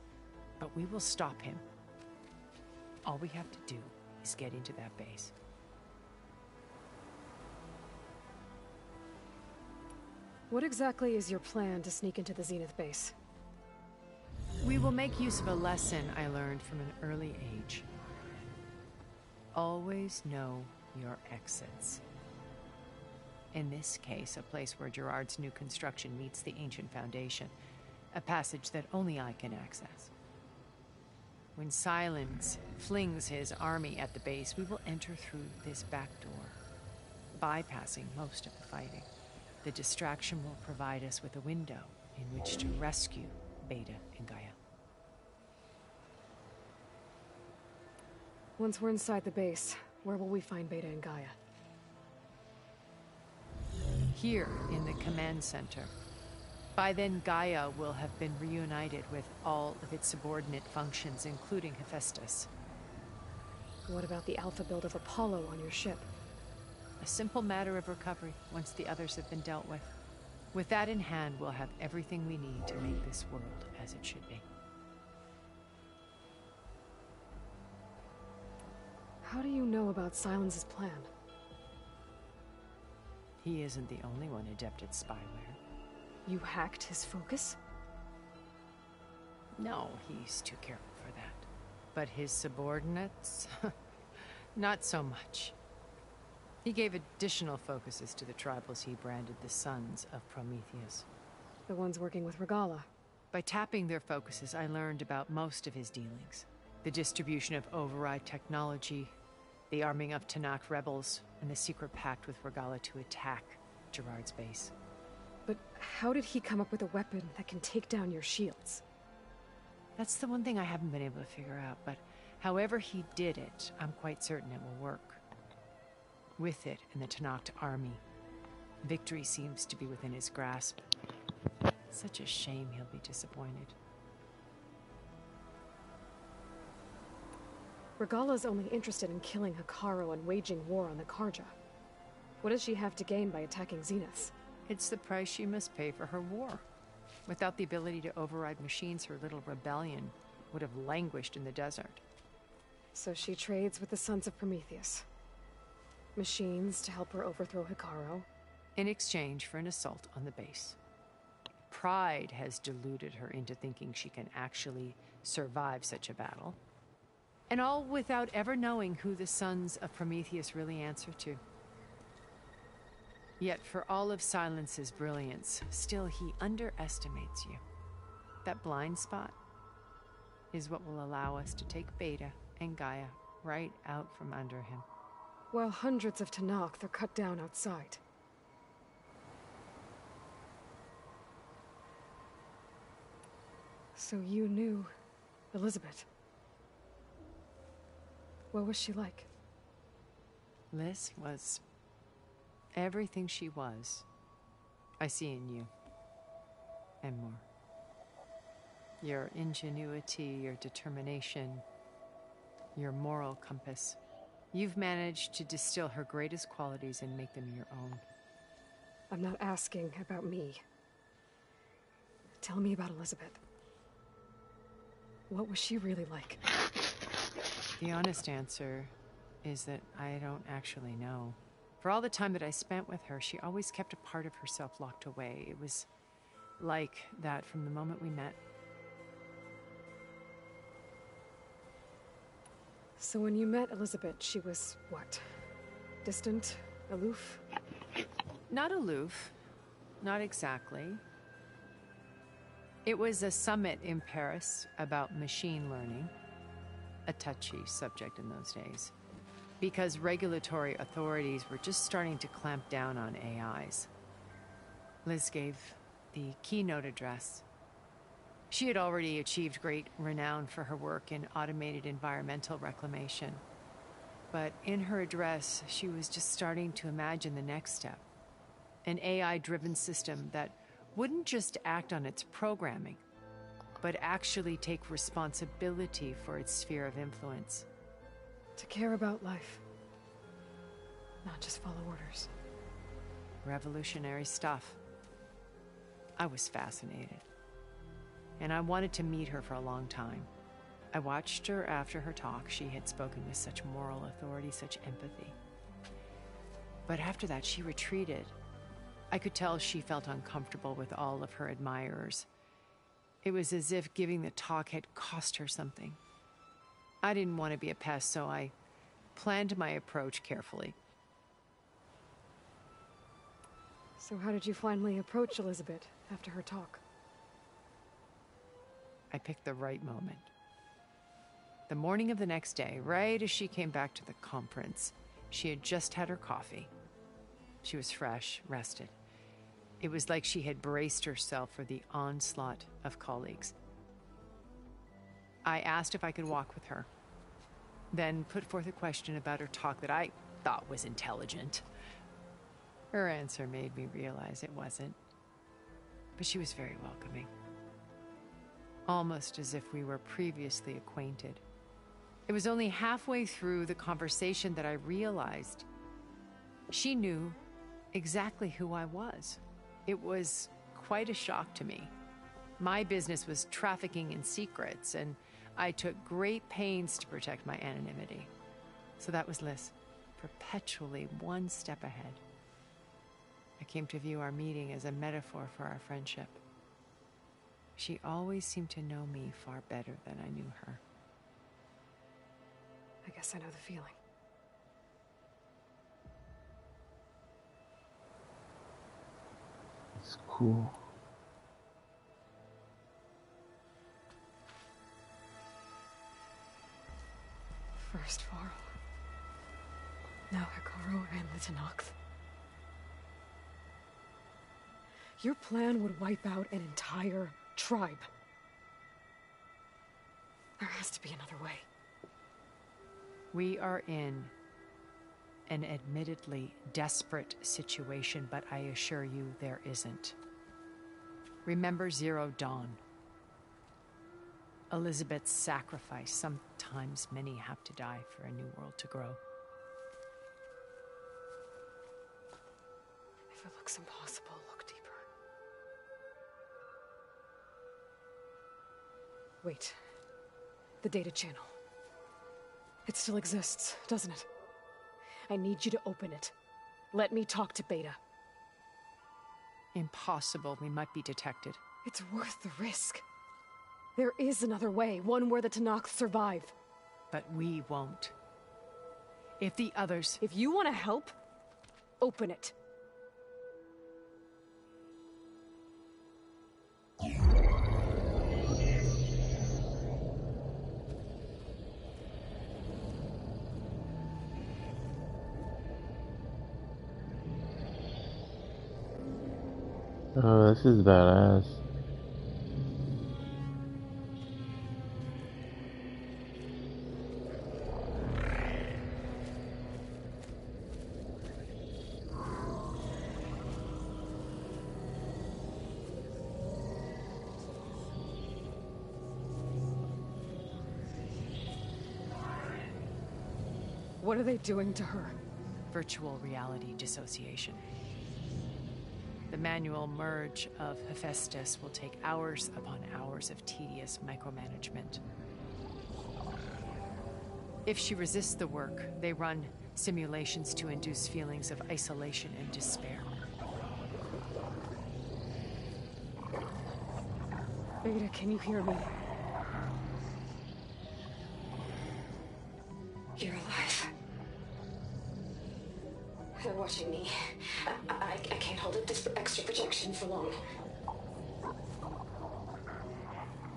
But we will stop him. All we have to do is get into that base. What exactly is your plan to sneak into the Zenith base? We will make use of a lesson I learned from an early age. Always know your exits. In this case, a place where Gerard's new construction meets the ancient foundation, a passage that only I can access. When Silence flings his army at the base, we will enter through this back door, bypassing most of the fighting. The distraction will provide us with a window in which to rescue Beta and Gaia. Once we're inside the base, where will we find Beta and Gaia? Here in the command center. By then, Gaia will have been reunited with all of its subordinate functions, including Hephaestus. What about the alpha build of Apollo on your ship? A simple matter of recovery once the others have been dealt with. With that in hand, we'll have everything we need to make this world as it should be. How do you know about Silence's plan? He isn't the only one adept at spyware. You hacked his focus? No, he's too careful for that. But his subordinates? Not so much. He gave additional focuses to the tribals he branded the Sons of Prometheus. The ones working with Regala. By tapping their focuses, I learned about most of his dealings. The distribution of override technology, the arming of Tanakh rebels, and the secret pact with Regala to attack Gerard's base. But how did he come up with a weapon that can take down your shields? That's the one thing I haven't been able to figure out, but however he did it, I'm quite certain it will work. With it and the Tanakh army, victory seems to be within his grasp. Such a shame he'll be disappointed. Regala's only interested in killing Hikaru and waging war on the Karja. What does she have to gain by attacking Zeniths? It's the price she must pay for her war. Without the ability to override machines, her little rebellion would have languished in the desert. So she trades with the Sons of Prometheus. Machines to help her overthrow Hikaru. In exchange for an assault on the base. Pride has deluded her into thinking she can actually survive such a battle. And all without ever knowing who the Sons of Prometheus really answer to. Yet for all of Silence's brilliance, still he underestimates you. That blind spot is what will allow us to take Beta and Gaia right out from under him. While hundreds of Tanakh are cut down outside. So you knew Elizabeth. What was she like? Liz was everything she was. I see in you. And more. Your ingenuity, your determination, your moral compass. You've managed to distill her greatest qualities and make them your own. I'm not asking about me. Tell me about Elizabeth. What was she really like? The honest answer is that I don't actually know. For all the time that I spent with her, she always kept a part of herself locked away. It was like that from the moment we met. So when you met Elizabeth, she was what? Distant? Aloof? Not aloof. Not exactly. It was a summit in Paris about machine learning. A touchy subject in those days. Because regulatory authorities were just starting to clamp down on AIs. Liz gave the keynote address. She had already achieved great renown for her work in automated environmental reclamation. But in her address, she was just starting to imagine the next step. An AI-driven system that wouldn't just act on its programming, but actually take responsibility for its sphere of influence. To care about life. Not just follow orders. Revolutionary stuff. I was fascinated. And I wanted to meet her for a long time. I watched her after her talk. She had spoken with such moral authority, such empathy. But after that, she retreated. I could tell she felt uncomfortable with all of her admirers. It was as if giving the talk had cost her something. I didn't want to be a pest, so I planned my approach carefully. So how did you finally approach Elizabeth after her talk? I picked the right moment. The morning of the next day, right as she came back to the conference, she had just had her coffee. She was fresh, rested. It was like she had braced herself for the onslaught of colleagues. I asked if I could walk with her, then put forth a question about her talk that I thought was intelligent. Her answer made me realize it wasn't, but she was very welcoming. Almost as if we were previously acquainted. It was only halfway through the conversation that I realized she knew exactly who I was. It was quite a shock to me. My business was trafficking in secrets, and I took great pains to protect my anonymity. So that was Liz, perpetually one step ahead. I came to view our meeting as a metaphor for our friendship. She always seemed to know me far better than I knew her. I guess I know the feeling. It's cool. First Varl. Now Hikaru and the Tenakth. Your plan would wipe out an entire tribe. There has to be another way. We are in an admittedly desperate situation, but I assure you there isn't. Remember Zero Dawn. Elizabeth's sacrifice. Sometimes many have to die for a new world to grow. If it looks impossible, look deeper. Wait. The data channel. It still exists, doesn't it? I need you to open it. Let me talk to Beta. Impossible. We might be detected. It's worth the risk. There is another way, one where the Tenakth survive. But we won't. If the others... If you want to help, open it. Oh, this is badass. What are they doing to her? Virtual reality dissociation. The manual merge of Hephaestus will take hours upon hours of tedious micromanagement. If she resists the work, they run simulations to induce feelings of isolation and despair. Beta, can you hear me? You're alive. They're watching me. I can't hold up this extra projection for long.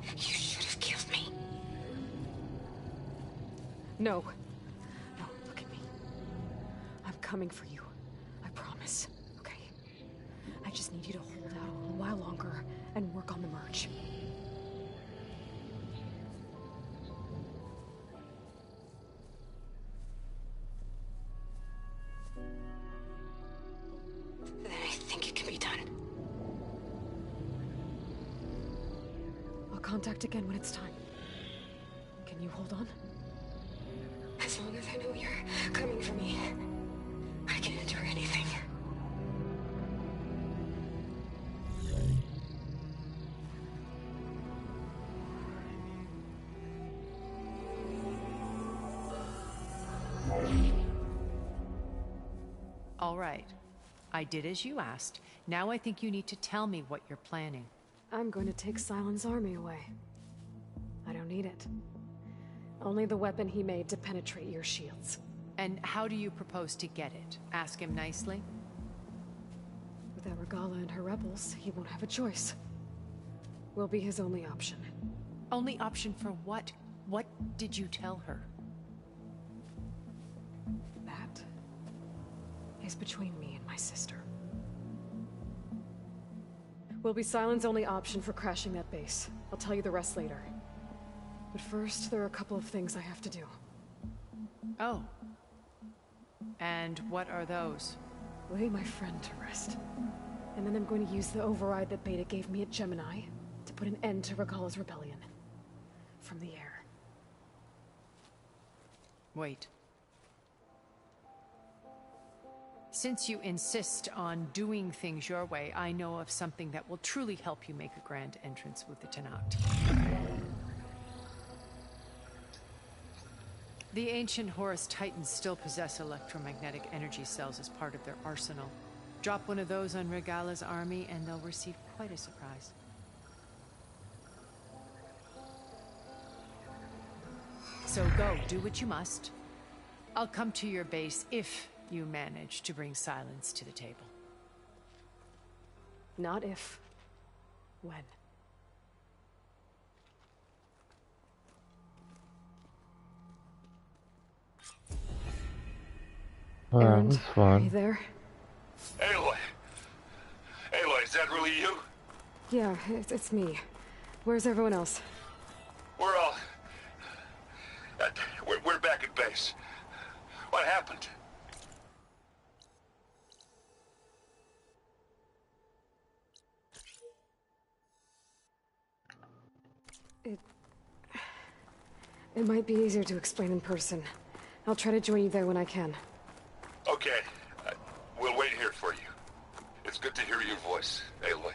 You should have killed me. No. No, look at me. I'm coming for you. I promise. Okay? I just need you to hold out a little while longer and work on the merge. Then I think it can be done. I'll contact again when it's time. Can you hold on? As long as I know you're coming for me, I can endure anything. All right. I did as you asked. Now I think you need to tell me what you're planning. I'm going to take Silent's army away. I don't need it. Only the weapon he made to penetrate your shields. And how do you propose to get it? Ask him nicely? Without Regala and her rebels, he won't have a choice. We'll be his only option. Only option for what? What did you tell her? That is between me and my sister. Will be Silent's only option for crashing that base. I'll tell you the rest later. But first, there are a couple of things I have to do. Oh. And what are those? Lay my friend to rest. And then I'm going to use the override that Beta gave me at Gemini to put an end to Regala's rebellion. From the air. Wait. Since you insist on doing things your way, I know of something that will truly help you make a grand entrance with the Tenakth. The ancient Horus Titans still possess electromagnetic energy cells as part of their arsenal. Drop one of those on Regala's army and they'll receive quite a surprise. So go, do what you must. I'll come to your base if you manage to bring Silence to the table. Not if. When. Alright, that's Are fun. you there? Aloy! Aloy, is that really you? Yeah, it's me. Where's everyone else? We're all... we're back at base. What happened? It might be easier to explain in person. I'll try to join you there when I can. Okay. We'll wait here for you. It's good to hear your voice, Aloy.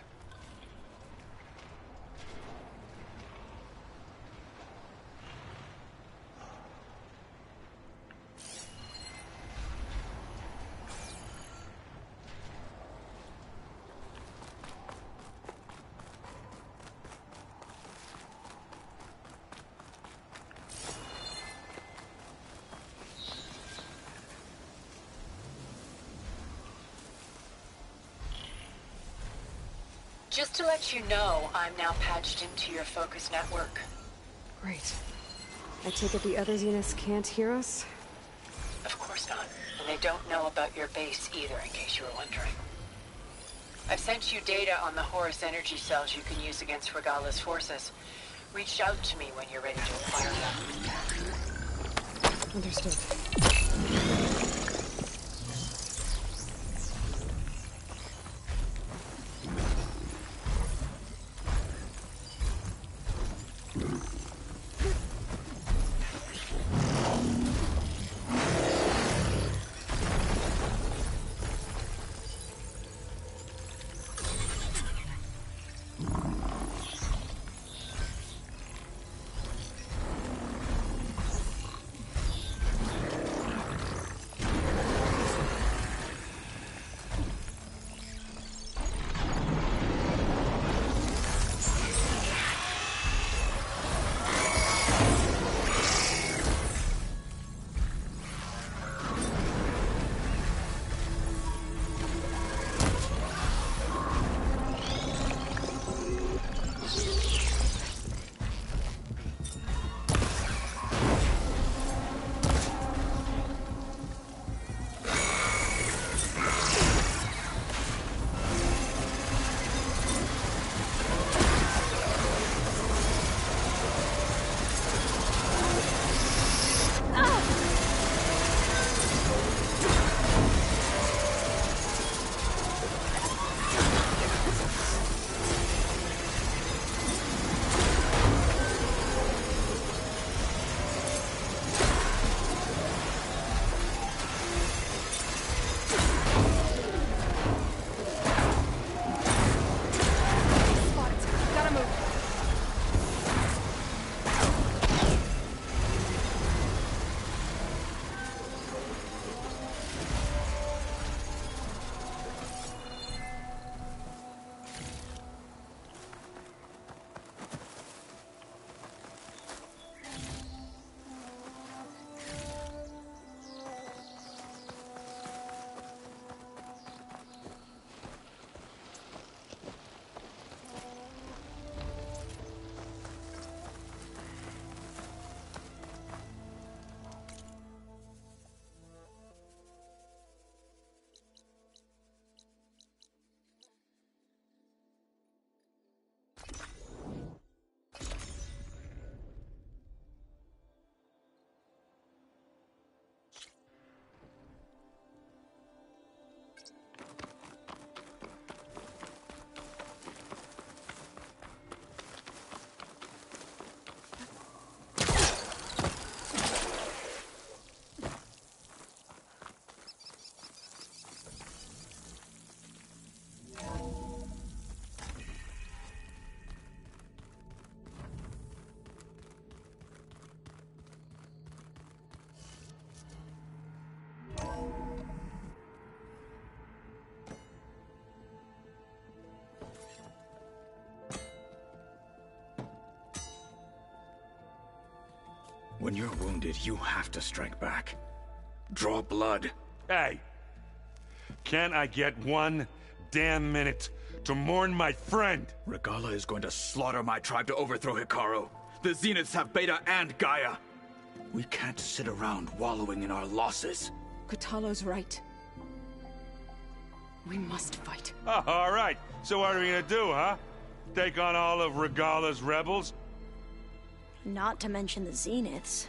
Just to let you know, I'm now patched into your focus network. Great. I take it the other Zeniths can't hear us? Of course not. And they don't know about your base either, in case you were wondering. I've sent you data on the Horus energy cells you can use against Regala's forces. Reach out to me when you're ready to acquire them. Understood. When you're wounded, you have to strike back. Draw blood. Hey! Can't I get one damn minute to mourn my friend? Regala is going to slaughter my tribe to overthrow Hikaru. The Zeniths have Beta and Gaia. We can't sit around wallowing in our losses. Kotallo's right. We must fight. Oh, all right. So what are we gonna do, huh? Take on all of Regala's rebels? Not to mention the Zeniths.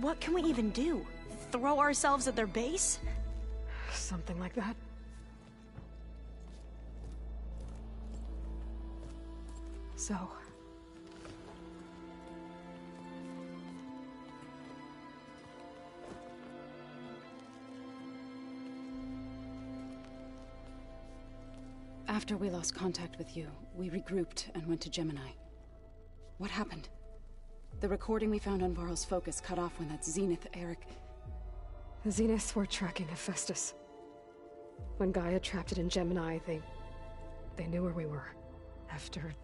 What can we even do? Throw ourselves at their base? Something like that. So... After we lost contact with you, we regrouped and went to Gemini. What happened? The recording we found on Varl's focus cut off when that Zenith, Eric... The Zeniths were tracking Hephaestus. When Gaia trapped it in Gemini, they knew where we were. After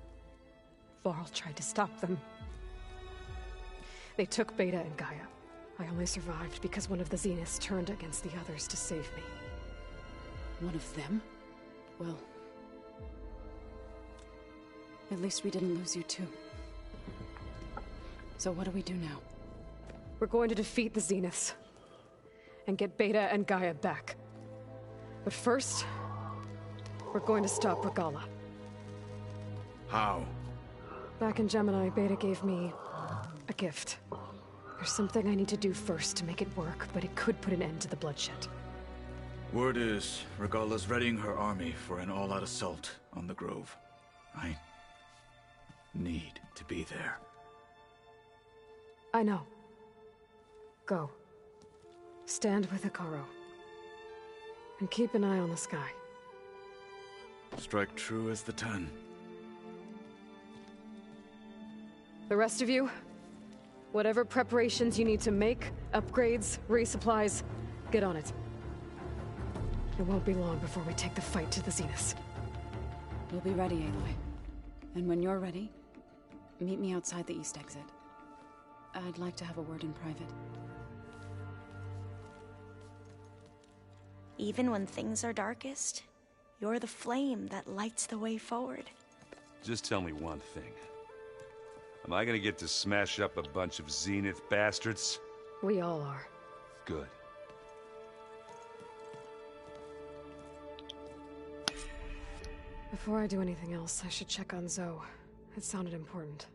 Varl tried to stop them. They took Beta and Gaia. I only survived because one of the Zeniths turned against the others to save me. One of them? Well... at least we didn't lose you too. So what do we do now? We're going to defeat the Zeniths. And get Beta and Gaia back. But first, we're going to stop Regala. How? Back in Gemini, Beta gave me a gift. There's something I need to do first to make it work, but it could put an end to the bloodshed. Word is, Regala's readying her army for an all-out assault on the Grove. I need to be there. I know. Go. Stand with Hikaru. And keep an eye on the sky. Strike true as the 10. The rest of you, whatever preparations you need to make, upgrades, resupplies, get on it. It won't be long before we take the fight to the Zeniths. We'll be ready, Aloy. And when you're ready, meet me outside the east exit. I'd like to have a word in private. Even when things are darkest, you're the flame that lights the way forward. Just tell me one thing. Am I gonna get to smash up a bunch of Zenith bastards? We all are. Good. Before I do anything else, I should check on Zoe. It sounded important.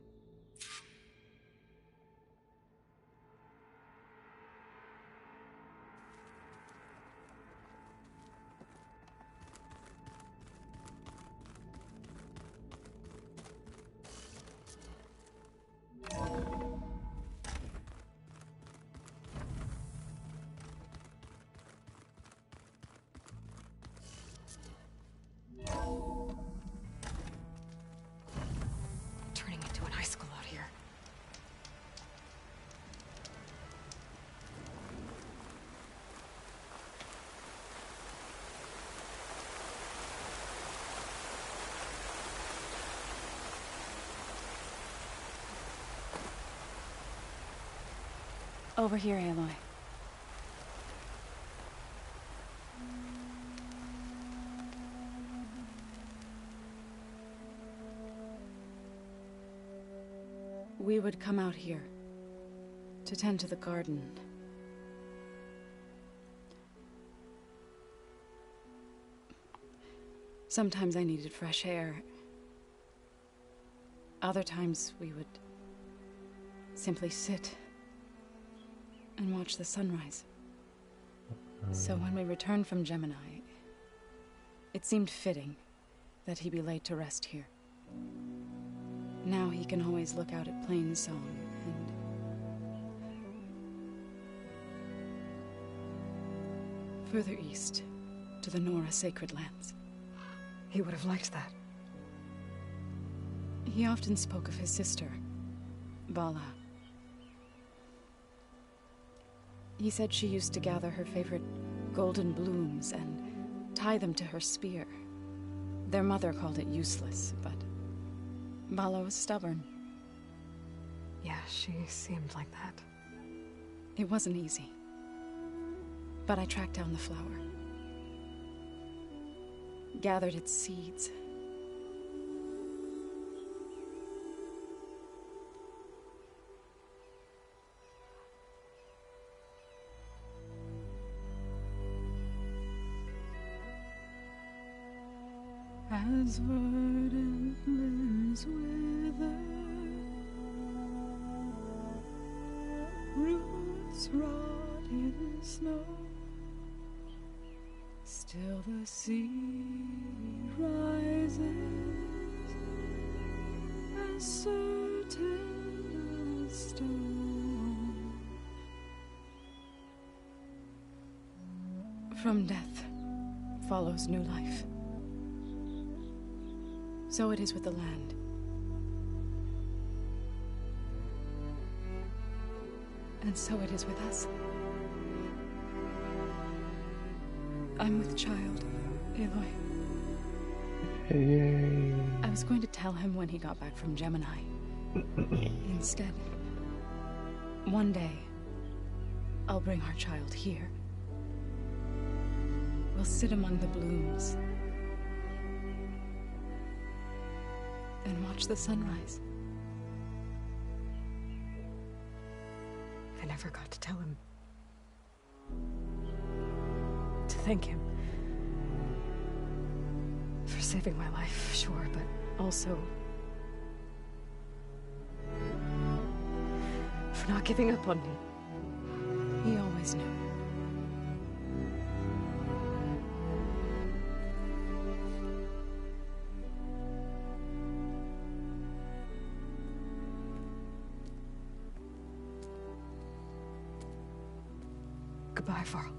Turning into an icicle out here. Over here, Aloy. We would come out here to tend to the garden. Sometimes I needed fresh air. Other times we would simply sit and watch the sunrise. So when we returned from Gemini, it seemed fitting that he be laid to rest here. Now he can always look out at Plain Song and... further east, to the Nora Sacred Lands. He would have liked that. He often spoke of his sister, Vala. He said she used to gather her favorite golden blooms and tie them to her spear. Their mother called it useless, but Vala was stubborn. Yeah, she seemed like that. It wasn't easy. But I tracked down the flower. Gathered its seeds. As verdant limbs wither, roots rot in snow, still the seed rises, as certain as stone. From death follows new life. So it is with the land. And so it is with us. I'm with child, Aloy. Yay. I was going to tell him when he got back from Gemini. Instead, one day, I'll bring our child here. We'll sit among the blooms and watch the sunrise. I never got to tell him. To thank him. For saving my life, sure, but also for not giving up on me. He always knew. Goodbye, Varl.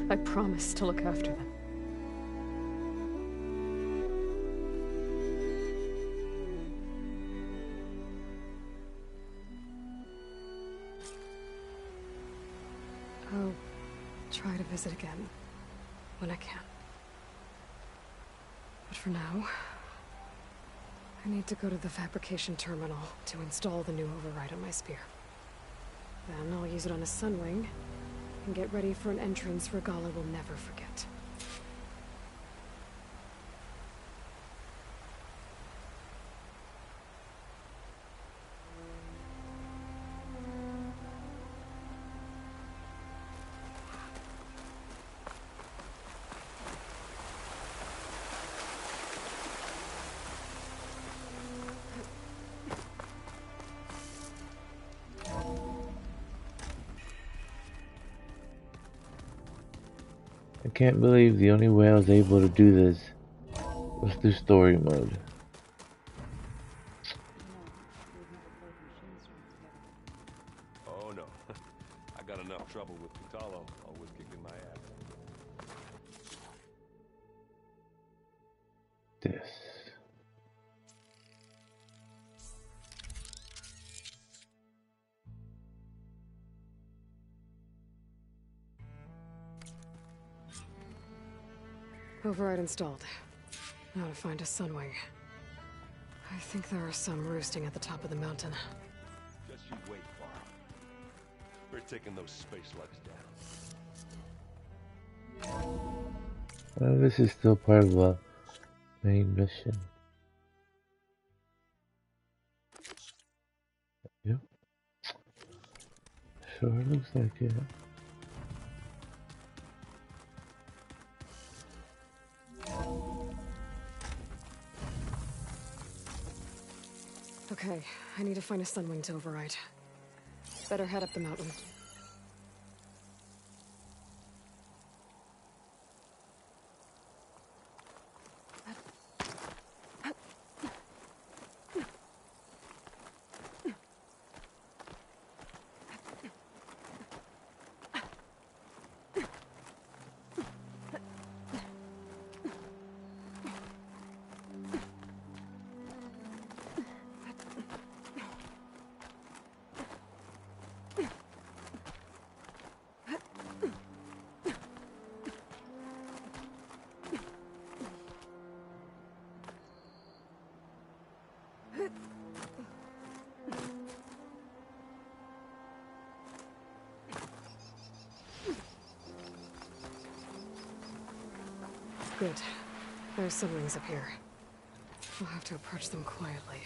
I promise to look after them. I'll try to visit again when I can. But for now, I need to go to the fabrication terminal to install the new override on my spear. Then I'll use it on a sunwing and get ready for an entrance Regala will never forget. I can't believe the only way I was able to do this was through story mode. Oh no, I got enough trouble with Vitalo, always kicking my ass. This. Override installed. Now to find a sunwing. I think there are some roosting at the top of the mountain. Just you wait, Varl. We're taking those space slugs down. Well, this is still part of the main mission. Yep. Sure looks like it. Okay, I need to find a sunwing to override. Better head up the mountain. Good. There's sunwings up here. We'll have to approach them quietly.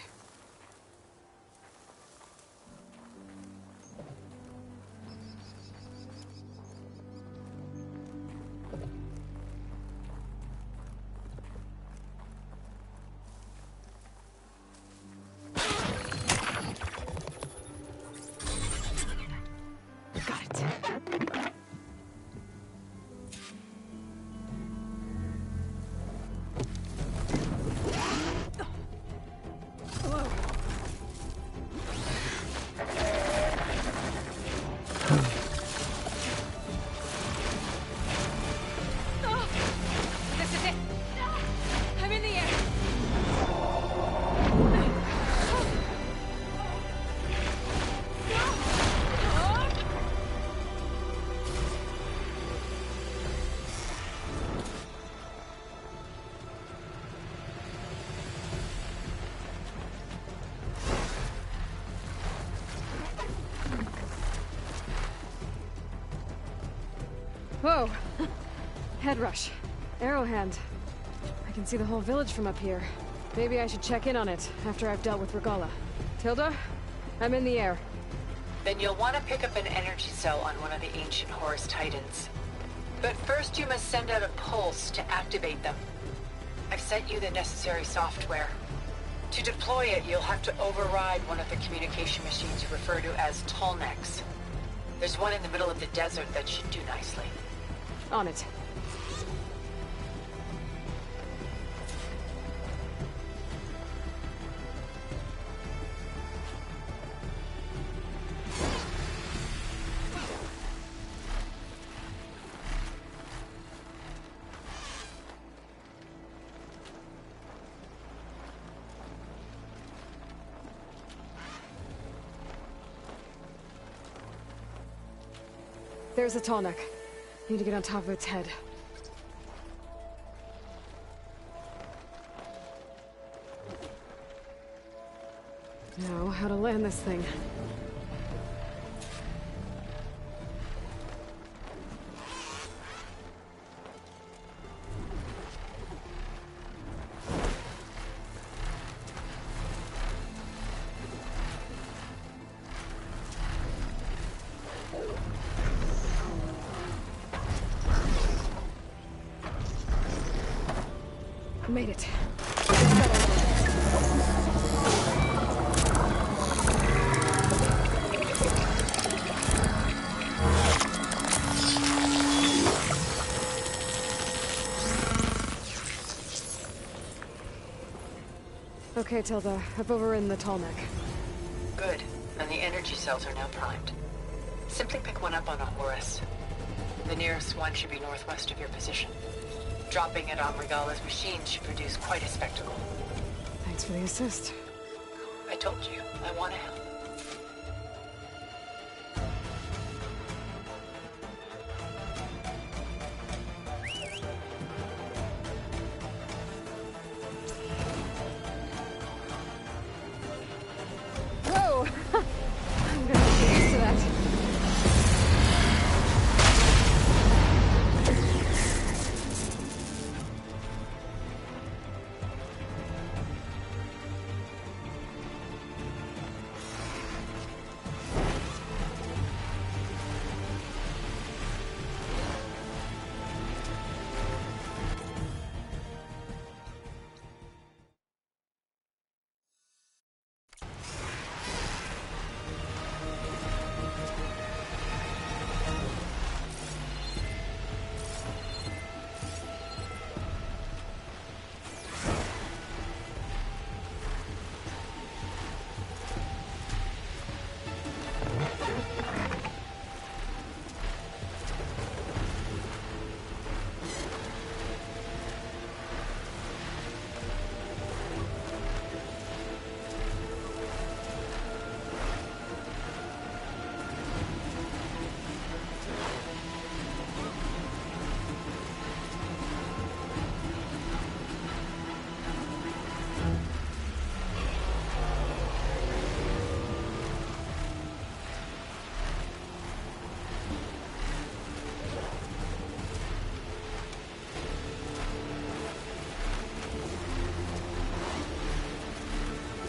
Whoa! Head rush. Arrowhand. I can see the whole village from up here. Maybe I should check in on it after I've dealt with Regala. Tilda? I'm in the air. Then you'll want to pick up an energy cell on one of the ancient Horus Titans. But first you must send out a pulse to activate them. I've sent you the necessary software. To deploy it, you'll have to override one of the communication machines you refer to as Tallnecks. There's one in the middle of the desert that should do nicely. On it. There's a Tallneck. Need to get on top of its head. Now, how to land this thing. Made it. Okay, Tilda. I've overridden the Tallneck. Good. And the energy cells are now primed. Simply pick one up on a Horus. The nearest one should be northwest of your position. Dropping it on Regala's machine should produce quite a spectacle. Thanks for the assist. I told you, I want to help. Whoa! I'm gonna get used to that.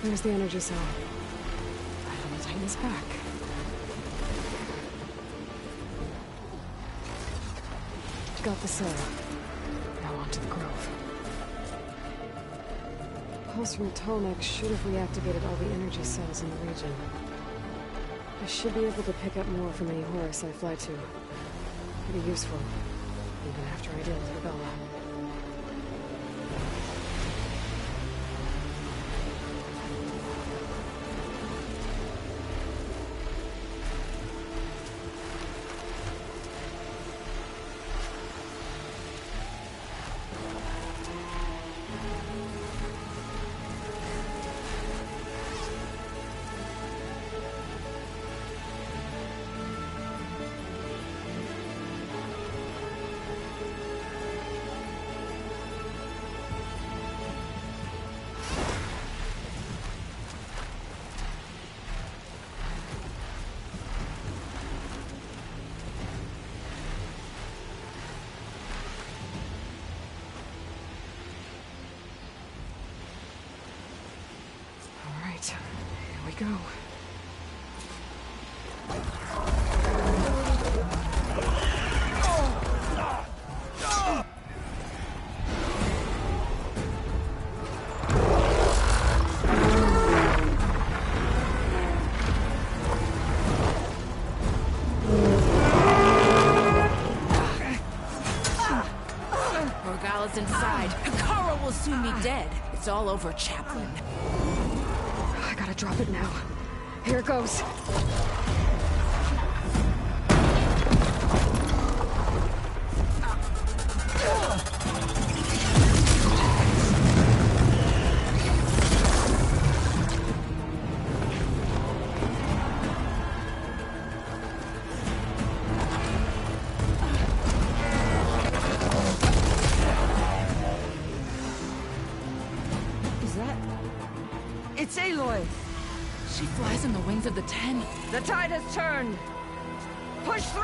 There's the energy cell. I'll tighten this back. Got the cell. Now on to the Grove. Pulse from Tomek should have reactivated all the energy cells in the region. I should be able to pick up more from any Horus I fly to. Pretty useful, even after I deal with Rebella. Here we go. Morgala's inside. Hikaru will soon be dead. It's all over, Chaplain. I gotta drop it now. Here it goes. Is that... It's Aloy! She flies on the wings of the 10. The tide has turned! Push through!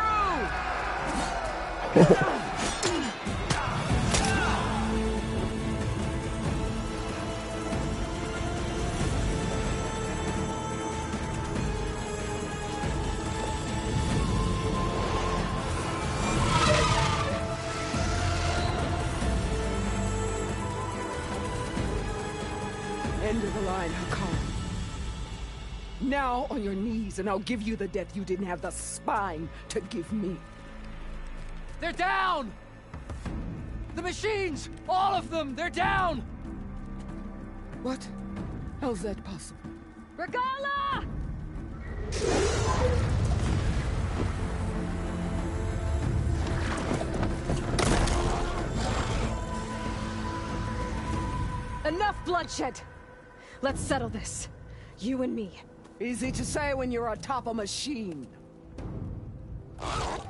End of the line, Hikaru. Now on your knees, and I'll give you the death you didn't have the spine to give me. They're down! The machines! All of them! They're down! What? How's that possible? Regala! Enough bloodshed! Let's settle this. You and me. Easy to say when you're atop a machine. Well,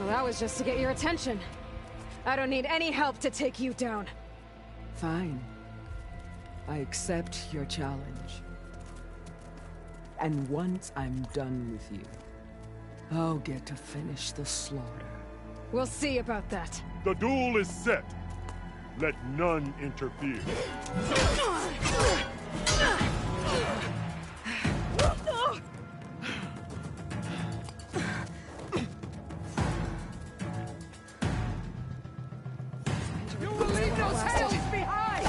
that was just to get your attention. I don't need any help to take you down. Fine. I accept your challenge. And once I'm done with you, I'll get to finish the slaughter. We'll see about that. The duel is set. Let none interfere. You will leave those tails behind!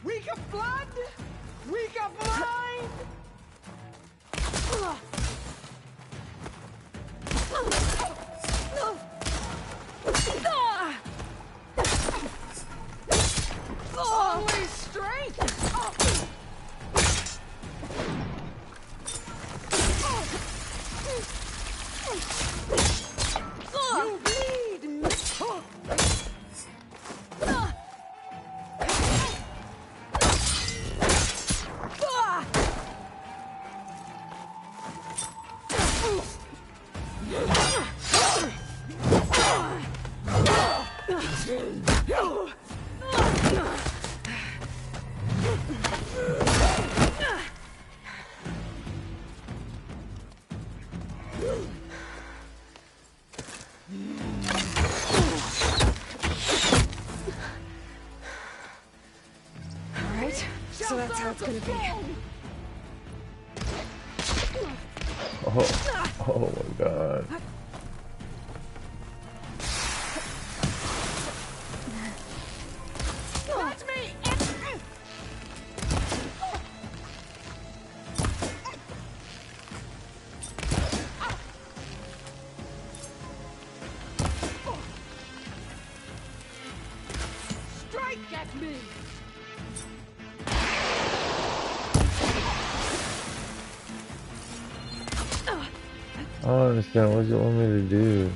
Weak of blood? Weak of mind? Only strength! You bleed me! So that's how it's gonna be. Oh my god. That's me! Strike at me! I don't understand. What does it want me to do?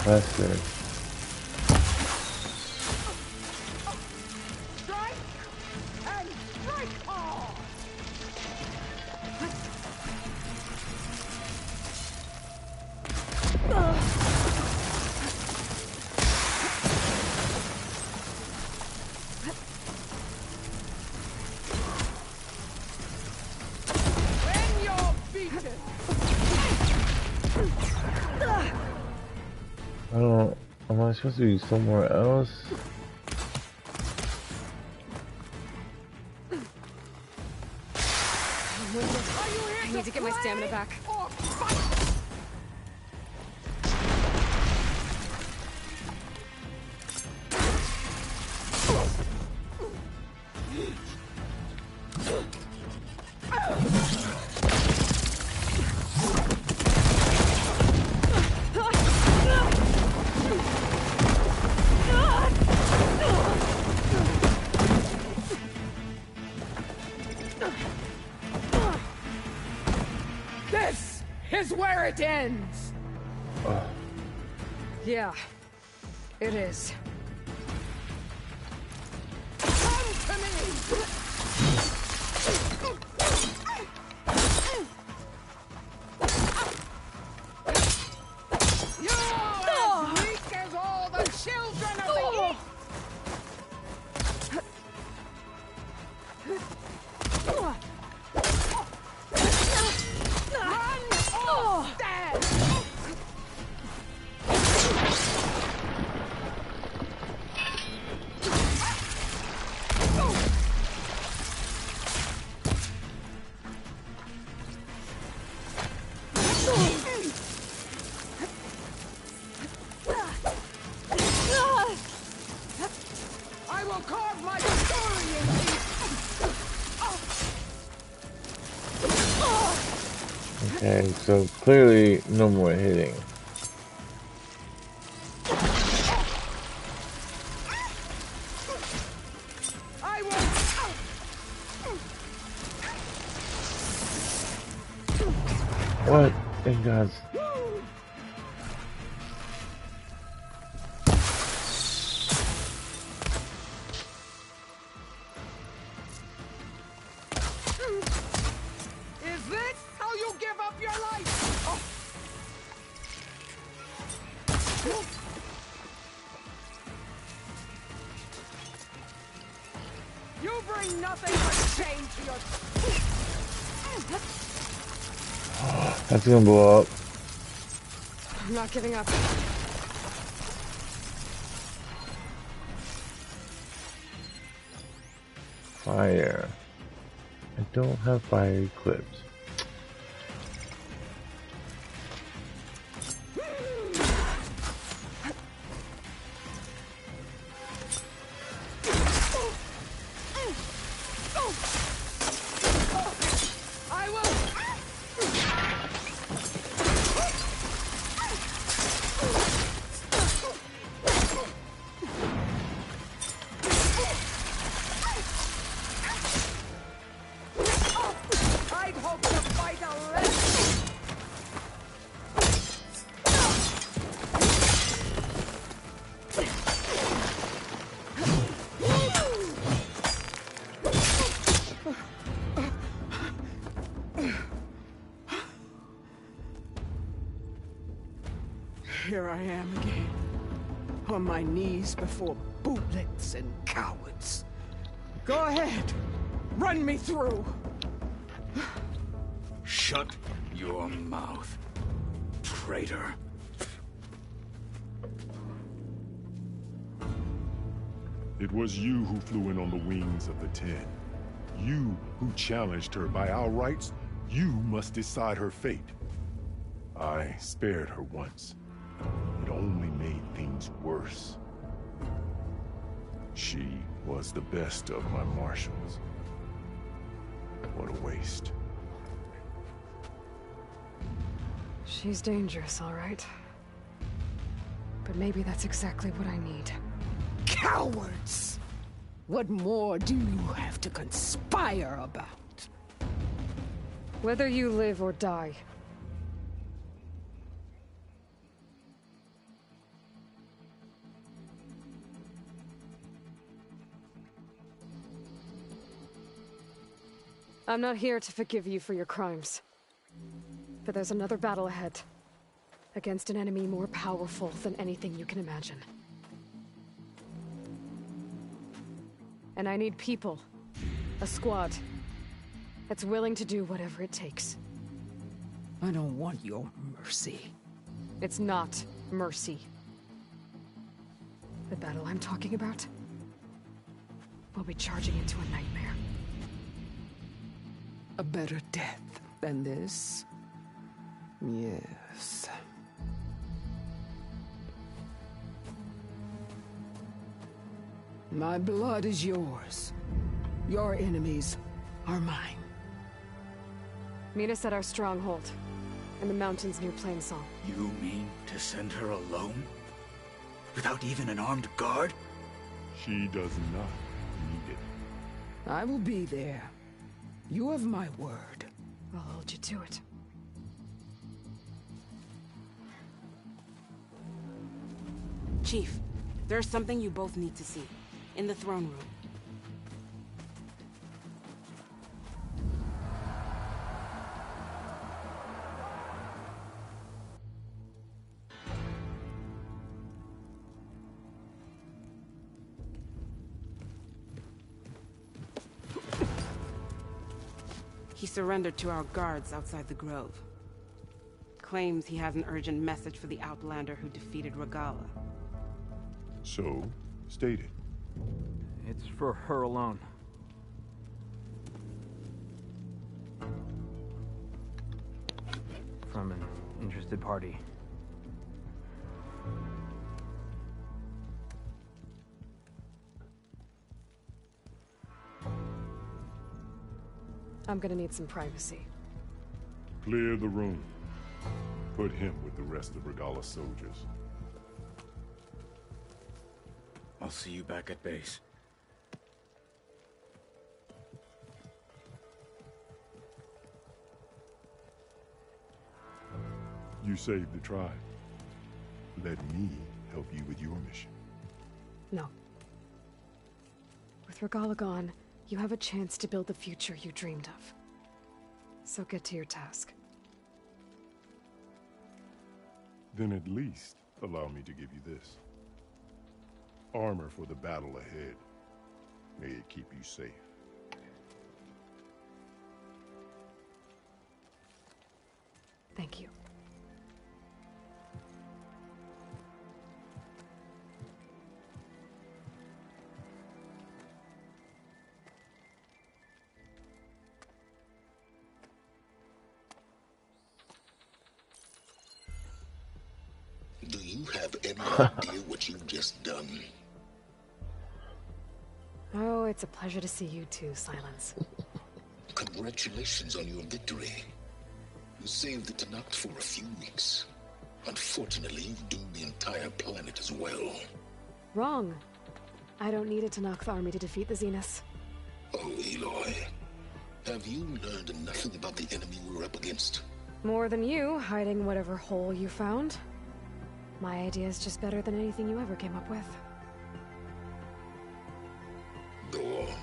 That's good. Strike and strike hard! When you're beaten! I don't. Am I supposed to be somewhere else? I need to get my stamina back. This is where it ends! Yeah, it is. Come to me! You're as weak as all the children of the East! Run or stand! I will carve my story in these. Okay, so clearly no more hitting. I will. What in God's... Is this how you give up your life? Oh. You bring nothing but shame to your... That's gonna blow up. I'm not giving up. Fire. I don't have fire equipped. I will. I'd hope to fight a little. Here I am again. on my knees before bootlicks and cowards. Go ahead. Run me through. Shut your mouth, traitor. It was you who flew in on the wings of the 10. You who challenged her by our rights. You must decide her fate. I spared her once. It only made things worse. She was the best of my marshals. What a waste. She's dangerous, all right. But maybe that's exactly what I need. Cowards! What more do you have to conspire about? Whether you live or die. I'm not here to forgive you for your crimes. But there's another battle ahead. Against an enemy more powerful than anything you can imagine. And I need people. A squad. That's willing to do whatever it takes. I don't want your mercy. It's not mercy. The battle I'm talking about will be charging into a nightmare. A better death than this? Yes. My blood is yours. Your enemies are mine. Meet us at our stronghold, in the mountains near Plainsong. You mean to send her alone? Without even an armed guard? She does not need it. I will be there. You have my word. I'll hold you to it. Chief, there's something you both need to see. In the throne room. He surrendered to our guards outside the grove. Claims he has an urgent message for the Outlander who defeated Regala. So, state it. It's for her alone. From an interested party. I'm gonna need some privacy. Clear the room. Put him with the rest of Regala's soldiers. I'll see you back at base. You saved the tribe. Let me help you with your mission. No. With Regala gone, you have a chance to build the future you dreamed of. So get to your task. Then at least allow me to give you this. Armor for the battle ahead. May it keep you safe. Thank you. Do you have any idea what you've just done? Oh, it's a pleasure to see you too, Silence. Congratulations on your victory. You saved the Tenakth for a few weeks. Unfortunately, you've doomed the entire planet as well. Wrong. I don't need a Tenakth army to defeat the Zeniths. Oh, Aloy. Have you learned nothing about the enemy we're up against? More than you, hiding whatever hole you found. My idea is just better than anything you ever came up with. Go on.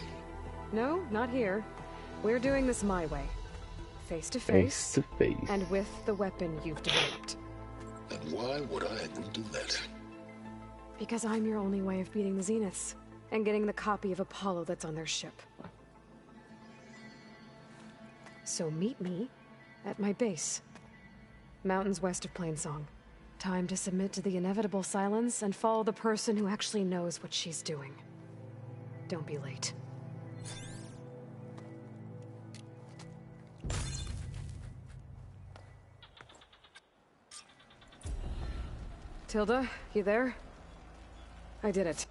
No, not here. We're doing this my way. Face to Face to face. And with the weapon you've developed. And why would I agree to that? Because I'm your only way of beating the Zeniths, and getting the copy of Apollo that's on their ship. So meet me at my base. Mountains west of Plainsong. Time to submit to the inevitable silence and follow the person who actually knows what she's doing. Don't be late. Tilda, you there? I did it.